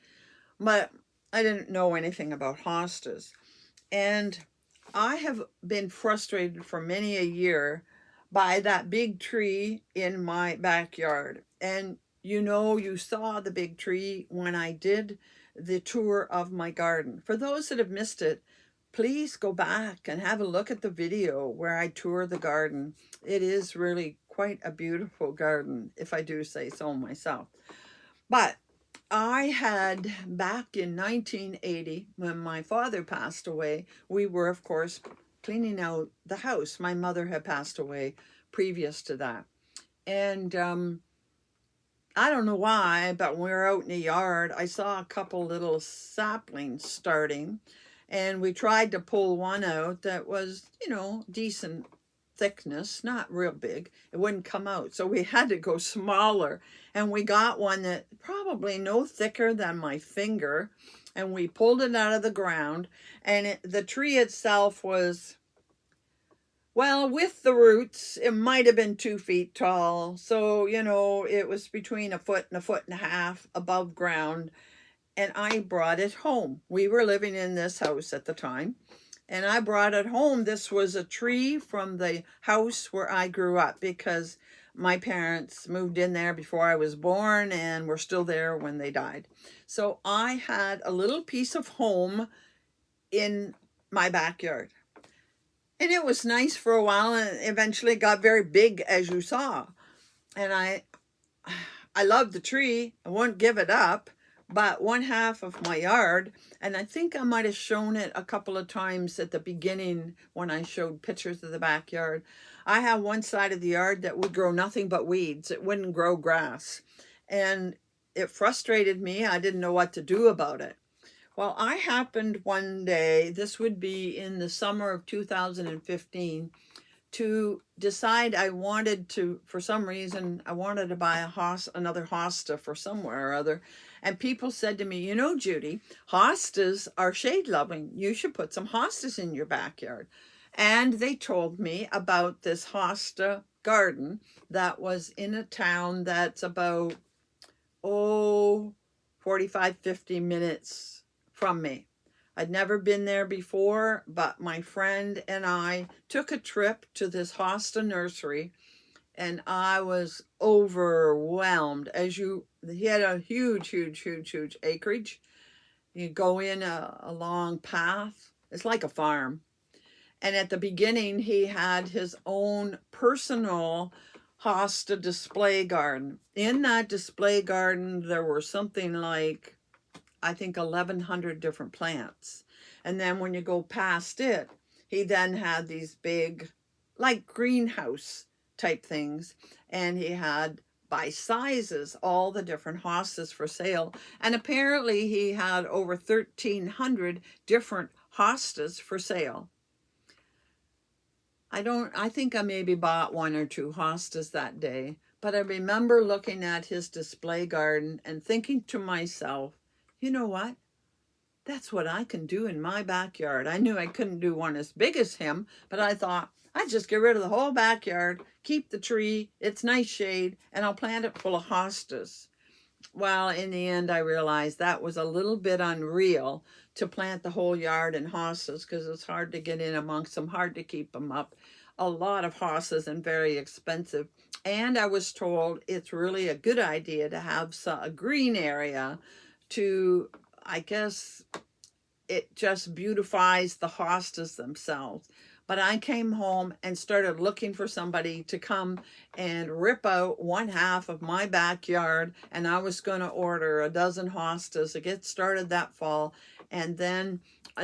But I didn't know anything about hostas. And I have been frustrated for many a year by that big tree in my backyard. And you saw the big tree when I did the tour of my garden. For those that have missed it, please go back and have a look at the video where I tour the garden. It is really quite a beautiful garden, if I do say so myself. But I had, back in 1980, when my father passed away, we were, of course, cleaning out the house. My mother had passed away previous to that. And I don't know why, but when we were out in the yard, I saw a couple little saplings starting. And we tried to pull one out that was, decent thickness, not real big. It wouldn't come out. So we had to go smaller. And we got one that probably no thicker than my finger. And we pulled it out of the ground. And the tree itself was, well, with the roots, it might have been 2 feet tall. So, it was between a foot and a half above ground. And I brought it home. We were living in this house at the time, and I brought it home. This was a tree from the house where I grew up, because my parents moved in there before I was born and were still there when they died. So I had a little piece of home in my backyard. And it was nice for a while, and eventually got very big, as you saw. And I loved the tree. I wouldn't give it up. But one half of my yard, and I think I might have shown it a couple of times at the beginning when I showed pictures of the backyard. I have one side of the yard that would grow nothing but weeds. It wouldn't grow grass. And it frustrated me. I didn't know what to do about it. Well, I happened one day, this would be in the summer of 2015, to decide I wanted to, for some reason, I wanted to buy another hosta for somewhere or other. And people said to me, Judy, hostas are shade loving. You should put some hostas in your backyard. And they told me about this hosta garden that was in a town that's about, 45, 50 minutes from me. I'd never been there before, but my friend and I took a trip to this hosta nursery, and I was overwhelmed. He had a huge acreage. You go in a long path. It's like a farm. And at the beginning, he had his own personal hosta display garden. In that display garden, there were something like, I think, 1,100 different plants. And then when you go past it, he then had these big, like greenhouse type things. And he had, by sizes, all the different hostas for sale. And apparently he had over 1,300 different hostas for sale. I think I maybe bought one or two hostas that day. But I remember looking at his display garden and thinking to myself, you know what? That's what I can do in my backyard. I knew I couldn't do one as big as him, but I thought I'd just get rid of the whole backyard, keep the tree, it's nice shade, and I'll plant it full of hostas. Well, in the end, I realized that was a little bit unreal to plant the whole yard in hostas, because it's hard to get in amongst them, hard to keep them up. A lot of hostas and very expensive. And I was told it's really a good idea to have a green area to, I guess, it just beautifies the hostas themselves. But I came home and started looking for somebody to come and rip out one half of my backyard. And I was going to order a dozen hostas to get started that fall. And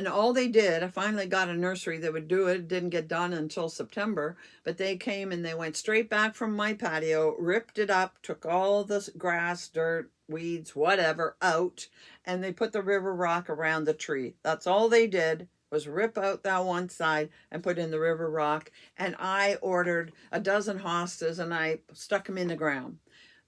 all they did, I finally got a nursery that would do it. It didn't get done until September. But they came and they went straight back from my patio, ripped it up, took all the grass, dirt, weeds, whatever, out. And they put the river rock around the tree. That's all they did, was rip out that one side and put in the river rock. And I ordered a dozen hostas and I stuck them in the ground.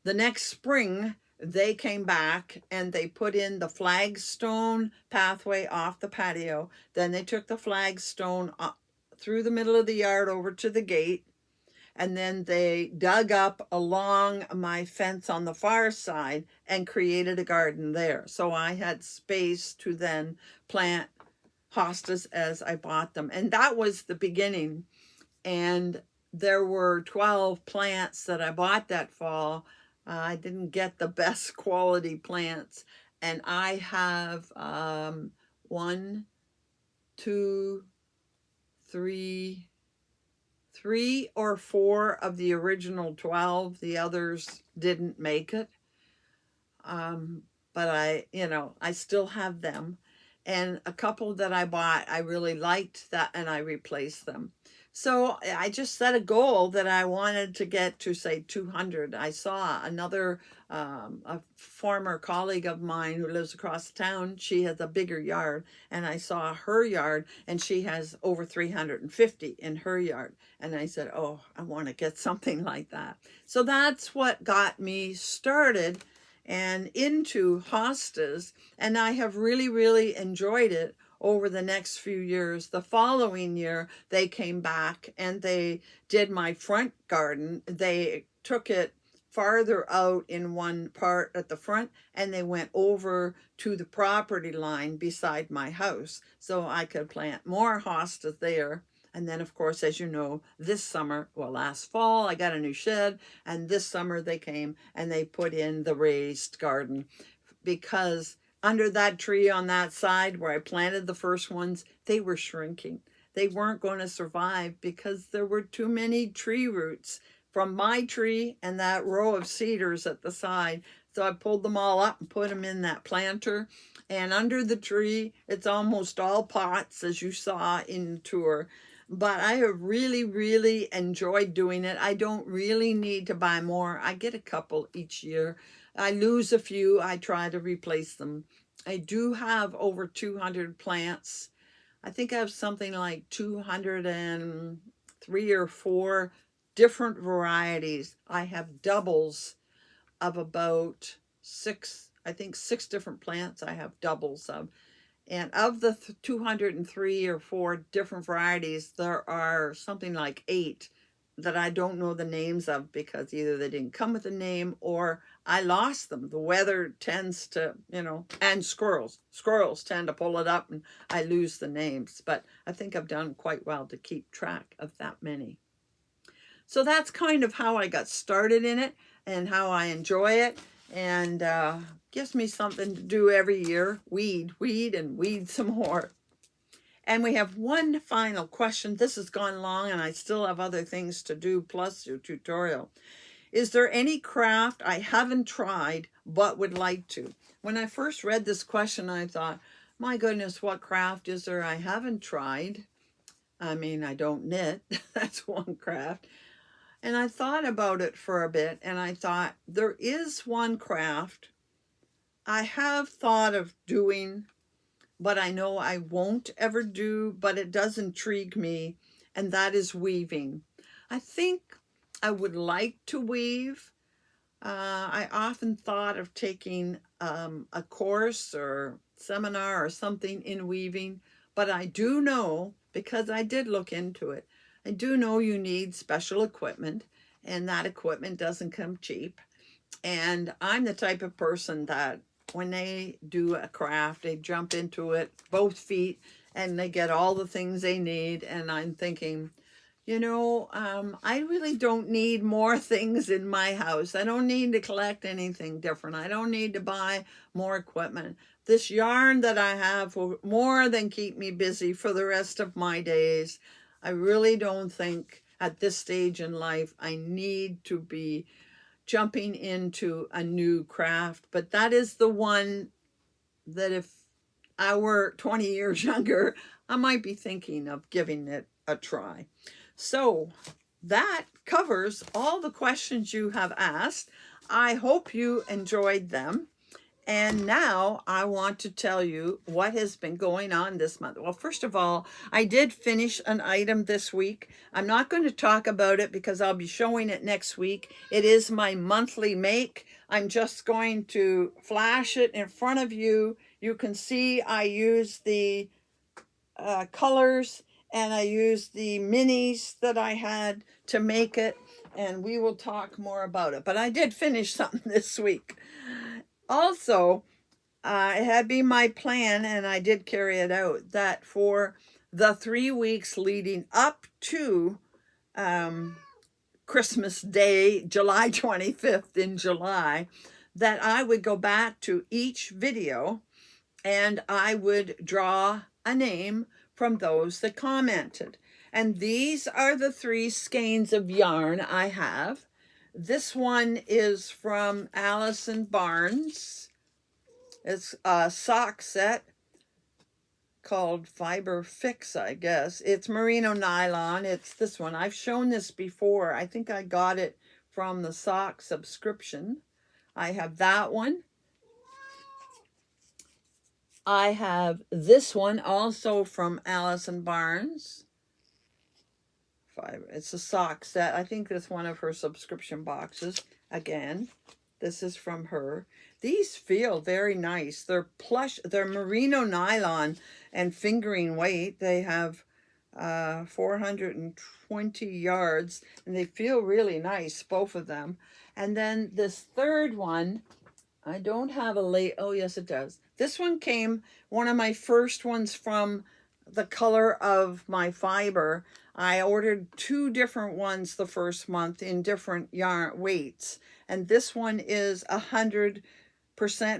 The next spring, they came back and they put in the flagstone pathway off the patio. Then they took the flagstone up through the middle of the yard over to the gate. And then they dug up along my fence on the far side and created a garden there. So I had space to then plant hostas as I bought them. And that was the beginning. And there were 12 plants that I bought that fall. I didn't get the best quality plants. And I have one, two, three or four of the original 12. The others didn't make it. But I still have them. And a couple that I bought, I really liked that, and I replaced them. So I just set a goal that I wanted to get to, say, 200. I saw another, a former colleague of mine who lives across town. She has a bigger yard, and I saw her yard, and she has over 350 in her yard. And I said, oh, I want to get something like that. So that's what got me started and into hostas, and I have really, really enjoyed it over the next few years. The following year, they came back and they did my front garden. They took it farther out in one part at the front, and they went over to the property line beside my house so I could plant more hostas there. And then, of course, as you know, this summer, well, last fall, I got a new shed, and this summer they came and they put in the raised garden, because under that tree on that side where I planted the first ones, they were shrinking. They weren't going to survive because there were too many tree roots from my tree and that row of cedars at the side. So I pulled them all up and put them in that planter. And under the tree, it's almost all pots, as you saw in the tour. But I have really, really enjoyed doing it. I don't really need to buy more. I get a couple each year. I lose a few. I try to replace them. I do have over 200 plants. I think I have something like 203 or 4 different varieties. I have doubles of about 6 different plants I have doubles of. And of the 203 or 4 different varieties, there are something like 8 that I don't know the names of, because either they didn't come with a name or I lost them. The weather tends to, and squirrels tend to pull it up and I lose the names. But I think I've done quite well to keep track of that many. So that's kind of how I got started in it and how I enjoy it. And gives me something to do every year. Weed and weed some more. And we have one final question. This has gone long and I still have other things to do plus your tutorial. Is there any craft I haven't tried but would like to? When I first read this question, I thought, my goodness, what craft is there I haven't tried? I mean, I don't knit. That's one craft. And I thought about it for a bit, and I thought, there is one craft I have thought of doing, but I know I won't ever do, but it does intrigue me, and that is weaving. I think I would like to weave. I often thought of taking a course or seminar or something in weaving, but I do know, because I did look into it, I do know you need special equipment, and that equipment doesn't come cheap. And I'm the type of person that when they do a craft, they jump into it both feet and they get all the things they need. And I'm thinking, I really don't need more things in my house. I don't need to collect anything different. I don't need to buy more equipment. This yarn that I have will more than keep me busy for the rest of my days. I really don't think at this stage in life I need to be jumping into a new craft. But that is the one that if I were 20 years younger, I might be thinking of giving it a try. So that covers all the questions you have asked. I hope you enjoyed them. And now I want to tell you what has been going on this month. Well, first of all, I did finish an item this week. I'm not going to talk about it because I'll be showing it next week. It is my monthly make. I'm just going to flash it in front of you. You can see I use the colors and I used the minis that I had to make it, and we will talk more about it. But I did finish something this week. Also, it had been my plan, and I did carry it out, that for the 3 weeks leading up to Christmas Day, July 25th in July, that I would go back to each video and I would draw a name from those that commented. And these are the 3 skeins of yarn I have. This one is from Allison Barnes. It's a sock set called Fiber Fix, I guess. It's merino nylon. It's this one. I've shown this before. I think I got it from the sock subscription. I have that one. I have this one also from Allison Barnes. It's a sock set. I think it's one of her subscription boxes. Again, this is from her. These feel very nice. They're plush. They're merino nylon and fingering weight. They have 420 yards, and they feel really nice, both of them. And then this third one, I don't have a oh yes it does. This one came, one of my first ones from the color of my fiber. I ordered 2 different ones the first month in different yarn weights, and this one is 100%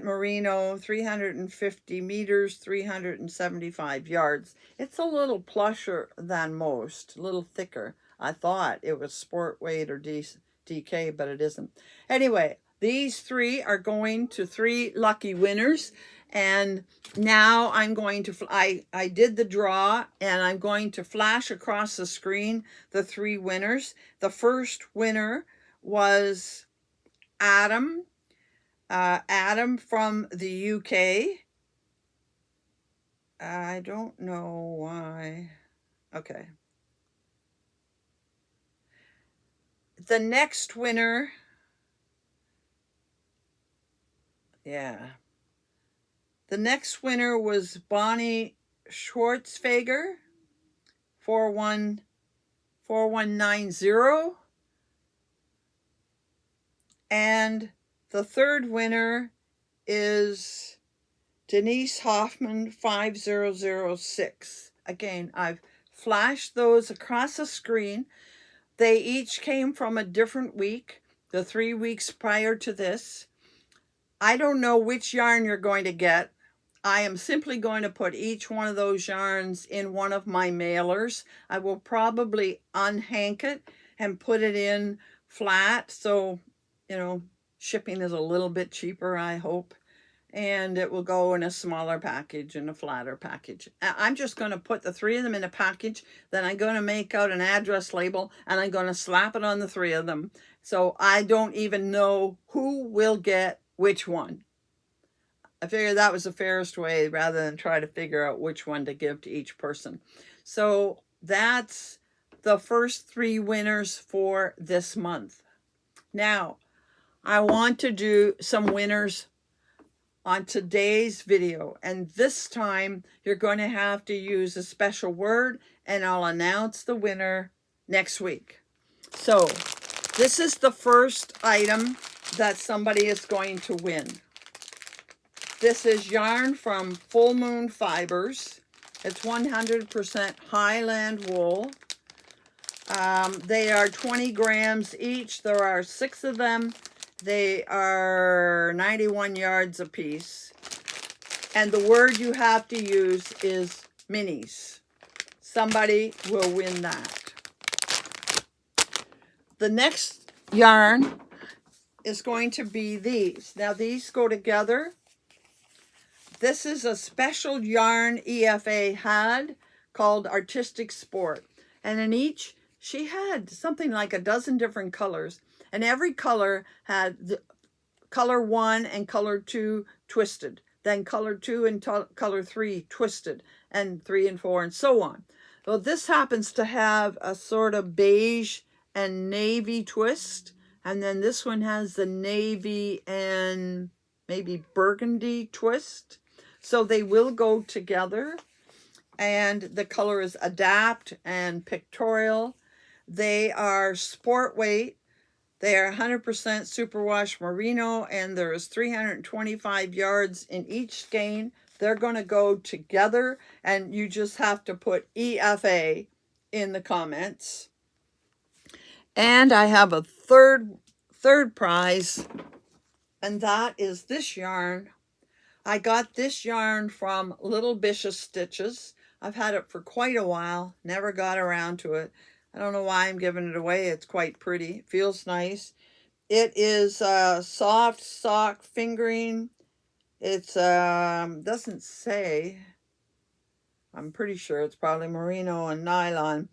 merino, 350 meters, 375 yards. It's a little plusher than most, a little thicker. I thought it was sport weight or DK, but it isn't. Anyway, these 3 are going to 3 lucky winners. And now I'm going to, I did the draw, and I'm going to flash across the screen the 3 winners. The first winner was Adam. Adam from the UK. I don't know why. Okay. The next winner, the next winner was Bonnie Schwartzfeger, 4190. And the third winner is Denise Hoffman, 5006. Again, I've flashed those across the screen. They each came from a different week, the 3 weeks prior to this. I don't know which yarn you're going to get. I am simply going to put each one of those yarns in one of my mailers. I will probably unhank it and put it in flat, so, you know, shipping is a little bit cheaper, I hope. And it will go in a smaller package and a flatter package. I'm just going to put the 3 of them in a package. Then I'm going to make out an address label, and I'm going to slap it on the 3 of them. So I don't even know who will get which one. I figured that was the fairest way rather than try to figure out which one to give to each person. So that's the first 3 winners for this month. Now, I want to do some winners on today's video, and this time you're going to have to use a special word, and I'll announce the winner next week. So this is the first item that somebody is going to win. This is yarn from Full Moon Fibers. It's 100% Highland wool. They are 20 grams each. There are 6 of them. They are 91 yards a piece. And the word you have to use is minis. Somebody will win that. The next yarn is going to be these. Now these go together. This is a special yarn EFA had called Artistic Sport. And in each, she had something like a dozen different colors. And every color had the color 1 and color 2 twisted, then color 2 and color 3 twisted, and 3 and 4 and so on. Well, this happens to have a sort of beige and navy twist, and then this one has the navy and maybe burgundy twist. So they will go together, and the color is Adapt and Pictorial. They are sport weight. They are 100% superwash merino, and there is 325 yards in each skein. They're going to go together, and you just have to put EFA in the comments. And I have a third prize, and that is this yarn. I got this yarn from Little Bishop Stitches. I've had it for quite a while, never got around to it. I don't know why I'm giving it away. It's quite pretty. It feels nice. It is soft sock fingering. It's doesn't say. I'm pretty sure it's probably merino and nylon.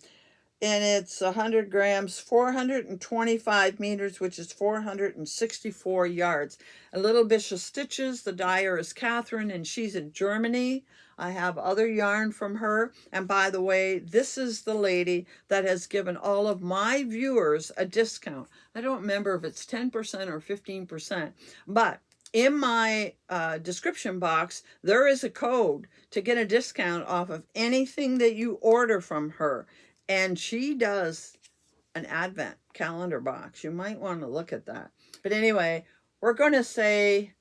And it's 100 grams, 425 meters, which is 464 yards. A Little Bishop Stitches, the dyer is Catherine, and she's in Germany. I have other yarn from her. And by the way, this is the lady that has given all of my viewers a discount. I don't remember if it's 10% or 15%, but in my description box, there is a code to get a discount off of anything that you order from her. And she does an advent calendar box. You might want to look at that. But anyway, we're going to say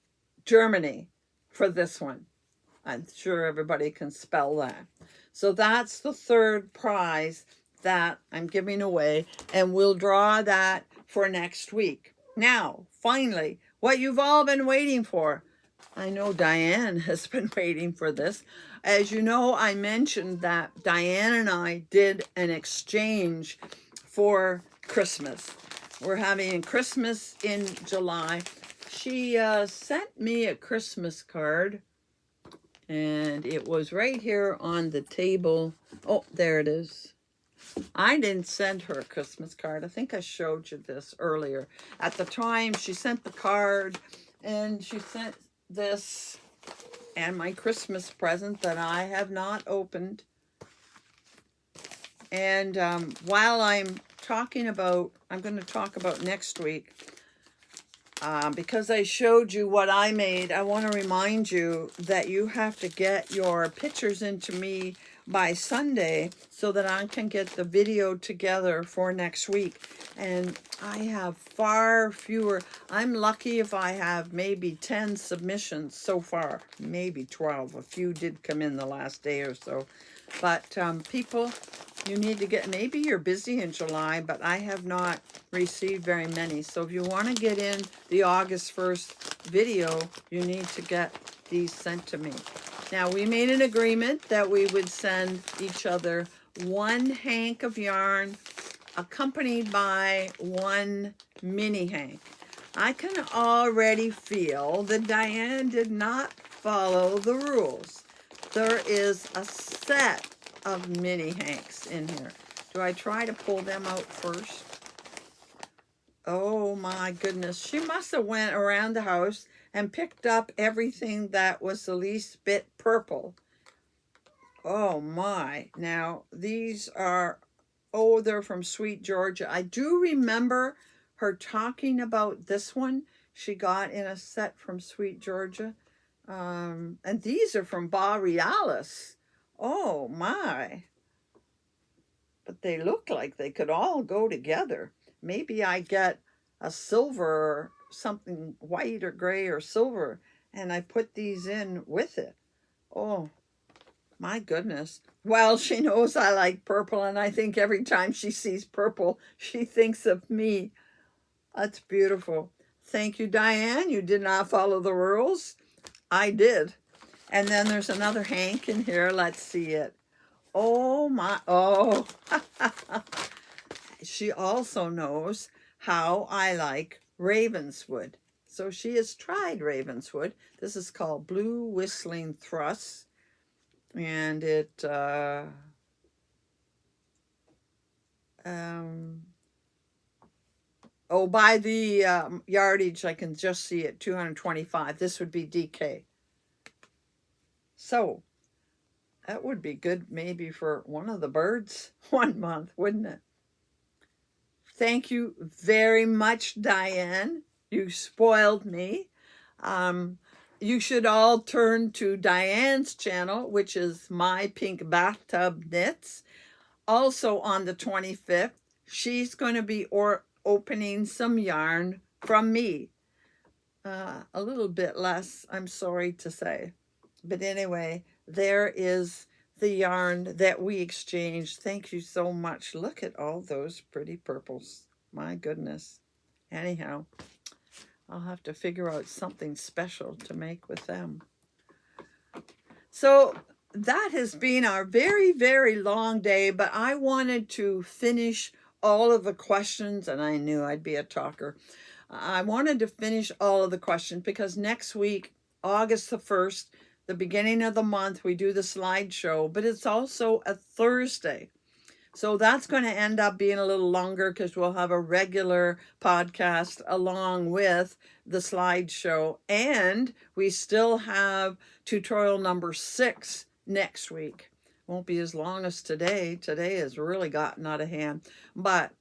Germany for this one. I'm sure everybody can spell that. So that's the third prize that I'm giving away. And we'll draw that for next week. Now, finally, what you've all been waiting for. I know Diane has been waiting for this. As you know, I mentioned that Diane and I did an exchange for Christmas. We're having Christmas in July. She sent me a Christmas card, and it was right here on the table. Oh, there it is. I didn't send her a Christmas card. I think I showed you this earlier. At the time, she sent the card, and she sent this and my Christmas present that I have not opened. And while I'm going to talk about next week, because I showed you what I made, I want to remind you that you have to get your pictures into me by Sunday so that I can get the video together for next week. And I have far fewer. I'm lucky if I have maybe 10 submissions so far, maybe 12. A few did come in the last day or so. But people, you need to get, maybe you're busy in July, but I have not received very many. So if you want to get in the August 1st video, you need to get these sent to me. Now, we made an agreement that we would send each other one hank of yarn accompanied by one mini hank. I can already feel that Diane did not follow the rules. There is a set of mini hanks in here. Do I try to pull them out first? Oh my goodness. She must have went around the house and picked up everything that was the least bit purple. Oh my. Now, these are, oh, they're from Sweet Georgia. I do remember her talking about this one she got in a set from Sweet Georgia. And these are from Borealis. Oh my. But they look like they could all go together. Maybe I get a silver, something white or gray or silver, and I put these in with it. Oh, my goodness. Well, she knows I like purple, and I think every time she sees purple, she thinks of me. That's beautiful. Thank you, Diane. You did not follow the rules. I did. And then there's another hank in here. Let's see it. Oh, my. Oh. She also knows how I like Ravenswood. So she has tried Ravenswood. This is called Blue Whistling Thrush. And it Oh, by the yardage, I can just see it, 225. This would be DK. So that would be good maybe for one of the birds 1 month, wouldn't it? Thank you very much, Diane. You spoiled me. You should all turn to Diane's channel, which is My Pink Bathtub Knits. Also on the 25th, she's going to be opening some yarn from me. A little bit less, I'm sorry to say. But anyway, there is the yarn that we exchanged. Thank you so much. Look at all those pretty purples. My goodness. Anyhow, I'll have to figure out something special to make with them. So that has been our very, very long day, but I wanted to finish all of the questions, and I knew I'd be a talker. I wanted to finish all of the questions because next week, August the 1st, the beginning of the month, we do the slideshow, but it's also a Thursday. So that's going to end up being a little longer because we'll have a regular podcast along with the slideshow. And we still have tutorial number 6 next week. Won't be as long as today. Today has really gotten out of hand. But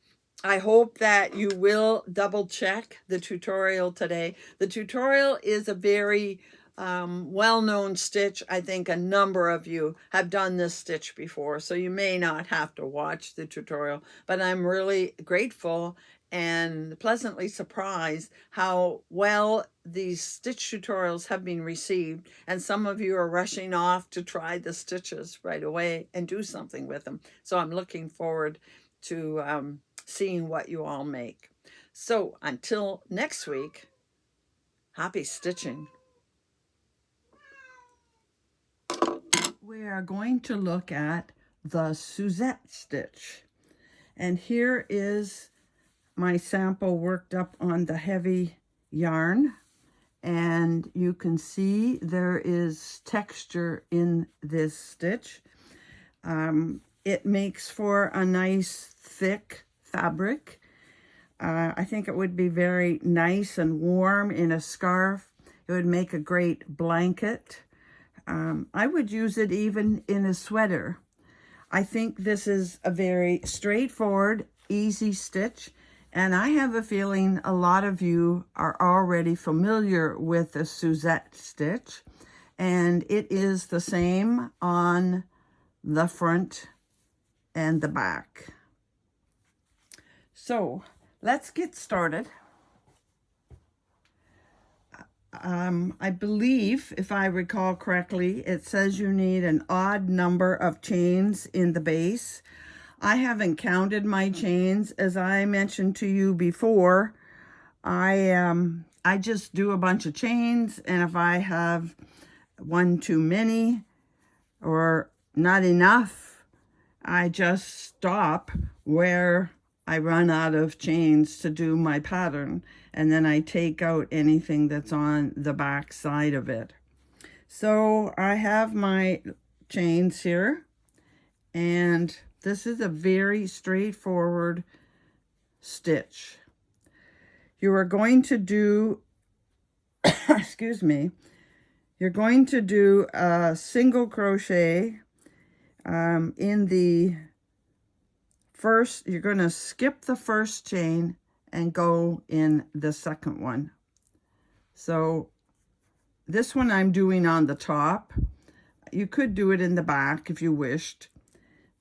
I hope that you will double check the tutorial today. The tutorial is a very well-known stitch. I think a number of you have done this stitch before, so you may not have to watch the tutorial, but I'm really grateful and pleasantly surprised how well these stitch tutorials have been received, and some of you are rushing off to try the stitches right away and do something with them. So I'm looking forward to seeing what you all make. So until next week, happy stitching. We are going to look at the Suzette Stitch. And here is my sample worked up on the heavy yarn. And you can see there is texture in this stitch. It makes for a nice thick fabric. I think it would be very nice and warm in a scarf. It would make a great blanket. I would use it even in a sweater. I think this is a very straightforward, easy stitch, and I have a feeling a lot of you are already familiar with the Suzette stitch, and it is the same on the front and the back. So let's get started. I believe, if I recall correctly, it says you need an odd number of chains in the base. I haven't counted my chains. As I mentioned to you before, I just do a bunch of chains, and if I have one too many or not enough, I just stop where I run out of chains to do my pattern, and then I take out anything that's on the back side of it. So I have my chains here, and this is a very straightforward stitch. You are going to do, excuse me, you're going to do a single crochet in the first. You're going to skip the first chain and go in the second one. So this one I'm doing on the top. You could do it in the back if you wished,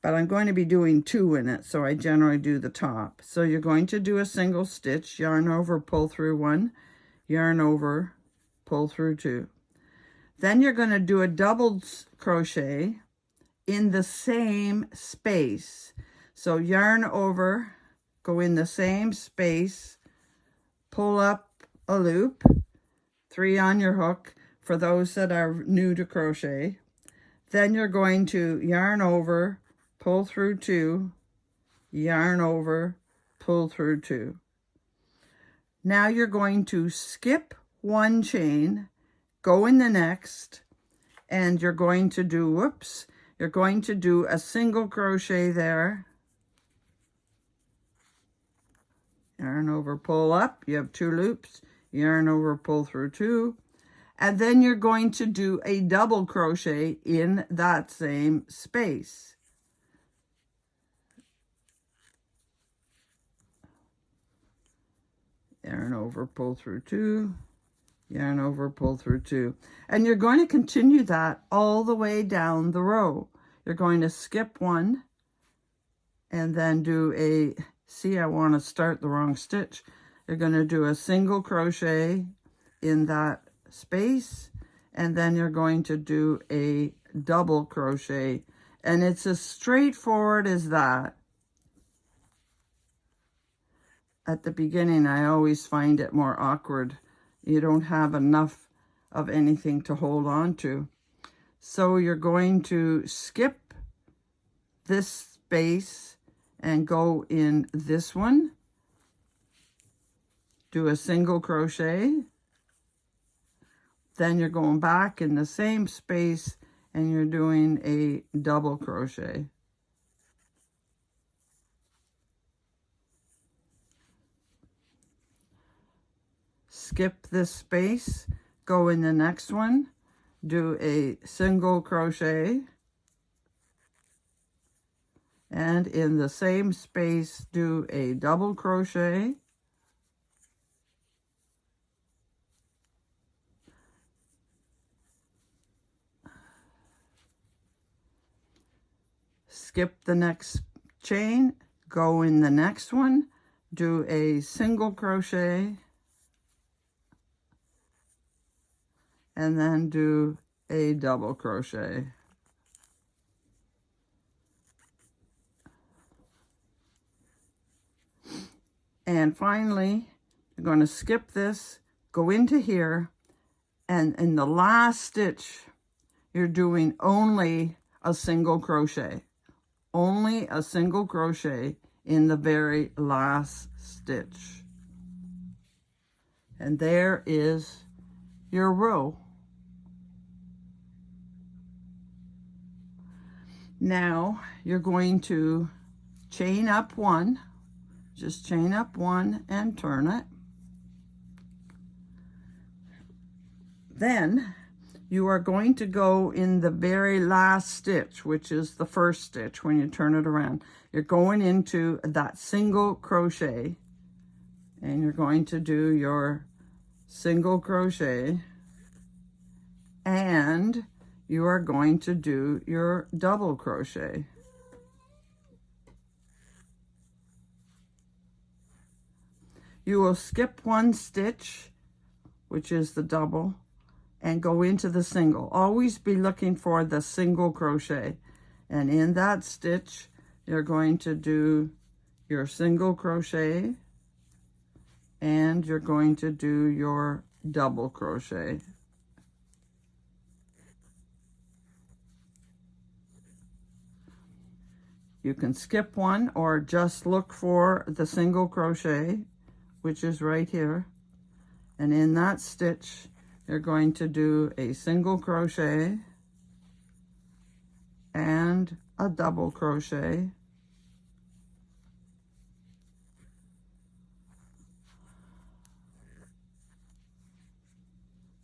but I'm going to be doing 2 in it, so I generally do the top. So you're going to do a single stitch, yarn over, pull through 1, yarn over, pull through 2. Then you're going to do a double crochet in the same space. So yarn over, go in the same space, pull up a loop, 3 on your hook for those that are new to crochet. Then you're going to yarn over, pull through 2, yarn over, pull through 2. Now you're going to skip 1 chain, go in the next, and you're going to do, you're going to do a single crochet there, yarn over, pull up, you have 2 loops, yarn over, pull through 2, and then you're going to do a double crochet in that same space. Yarn over, pull through 2, yarn over, pull through 2. And you're going to continue that all the way down the row. You're going to skip 1 and then do a, see, I want to start the wrong stitch. You're going to do a single crochet in that space, and then you're going to do a double crochet. And it's as straightforward as that. At the beginning, I always find it more awkward. You don't have enough of anything to hold on to. So you're going to skip this space and go in this one. Do a single crochet. Then you're going back in the same space and you're doing a double crochet. Skip this space, go in the next one, do a single crochet, and in the same space do a double crochet, skip the next chain, go in the next one, do a single crochet, and then do a double crochet. And finally, you're going to skip this, go into here, and in the last stitch, you're doing only a single crochet. Only a single crochet in the very last stitch. And there is your row. Now you're going to chain up 1, just chain up 1 and turn it. Then you are going to go in the very last stitch, which is the first stitch when you turn it around. You're going into that single crochet and you're going to do your single crochet and you are going to do your double crochet. You will skip 1 stitch, which is the double, and go into the single. Always be looking for the single crochet. And in that stitch, you're going to do your single crochet and you're going to do your double crochet. You can skip 1 or just look for the single crochet, which is right here. And in that stitch, you're going to do a single crochet and a double crochet.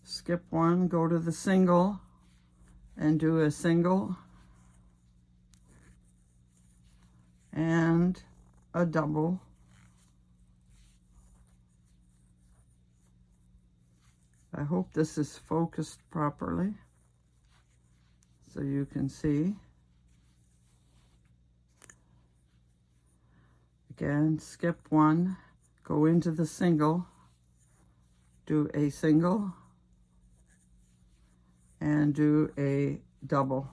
Skip 1, go to the single and do a single and a double. I hope this is focused properly so you can see. Again, skip 1, go into the single, do a single and do a double.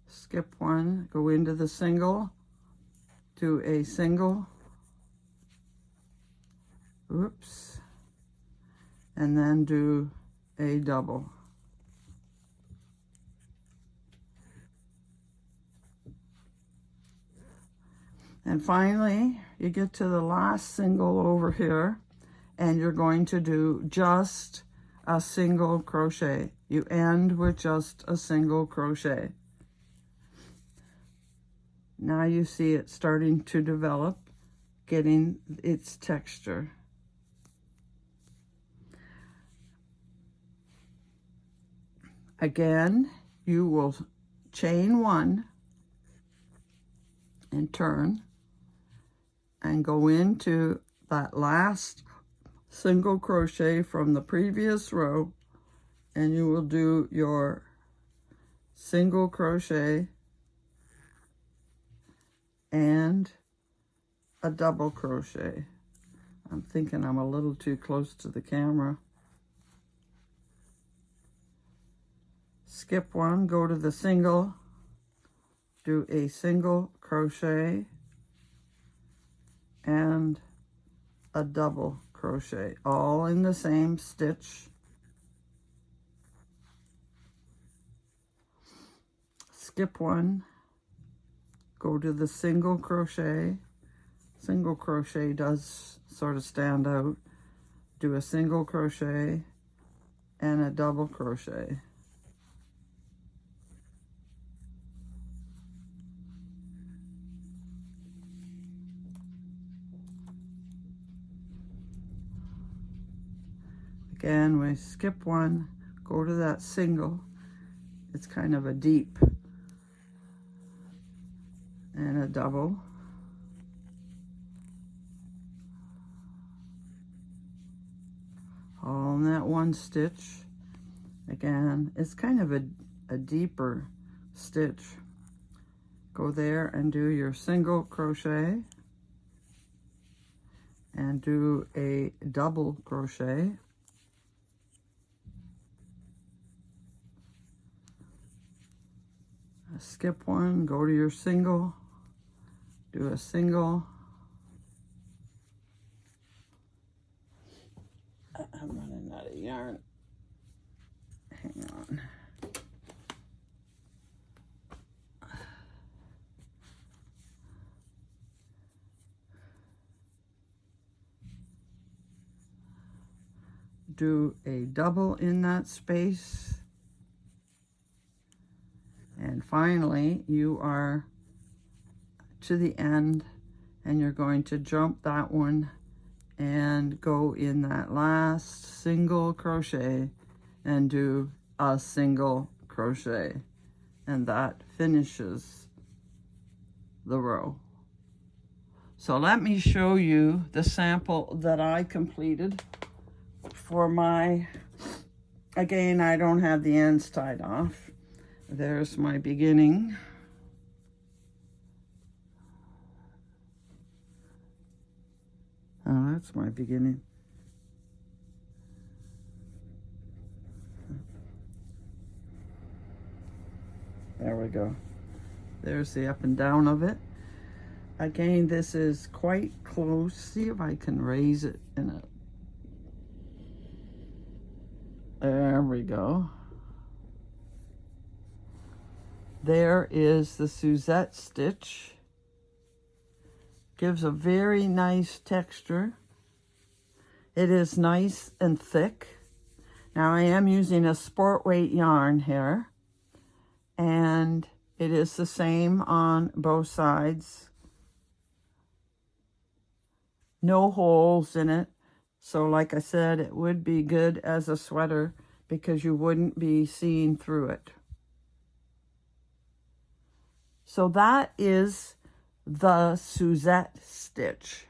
Skip 1, go into the single, do a single, oops, and then do a double. And finally, you get to the last single over here, and you're going to do just a single crochet. You end with just a single crochet. Now you see it starting to develop, getting its texture. Again, you will chain one and turn and go into that last single crochet from the previous row, and you will do your single crochet and a double crochet. I'm thinking I'm a little too close to the camera. Skip one, go to the single, do a single crochet and a double crochet, all in the same stitch. Skip one, go to the single crochet. Single crochet does sort of stand out. Do a single crochet and a double crochet. Again, we skip one, go to that single. It's kind of a deep, and a double. All in that one stitch. Again, it's kind of a deeper stitch. Go there and do your single crochet and do a double crochet. Skip one, go to your single, do a single. I'm running out of yarn. Hang on. Do a double in that space. And finally, you are to the end, and you're going to jump that one and go in that last single crochet and do a single crochet. And that finishes the row. So let me show you the sample that I completed for my, again, I don't have the ends tied off. There's my beginning. Oh, that's my beginning. There we go. There's the up and down of it. Again, this is quite close. See if I can raise it in a... There we go. There is the Suzette Stitch. Gives a very nice texture. It is nice and thick. Now I am using a sport weight yarn here, and it is the same on both sides. No holes in it. So like I said, it would be good as a sweater because you wouldn't be seeing through it. So that is the Suzette Stitch.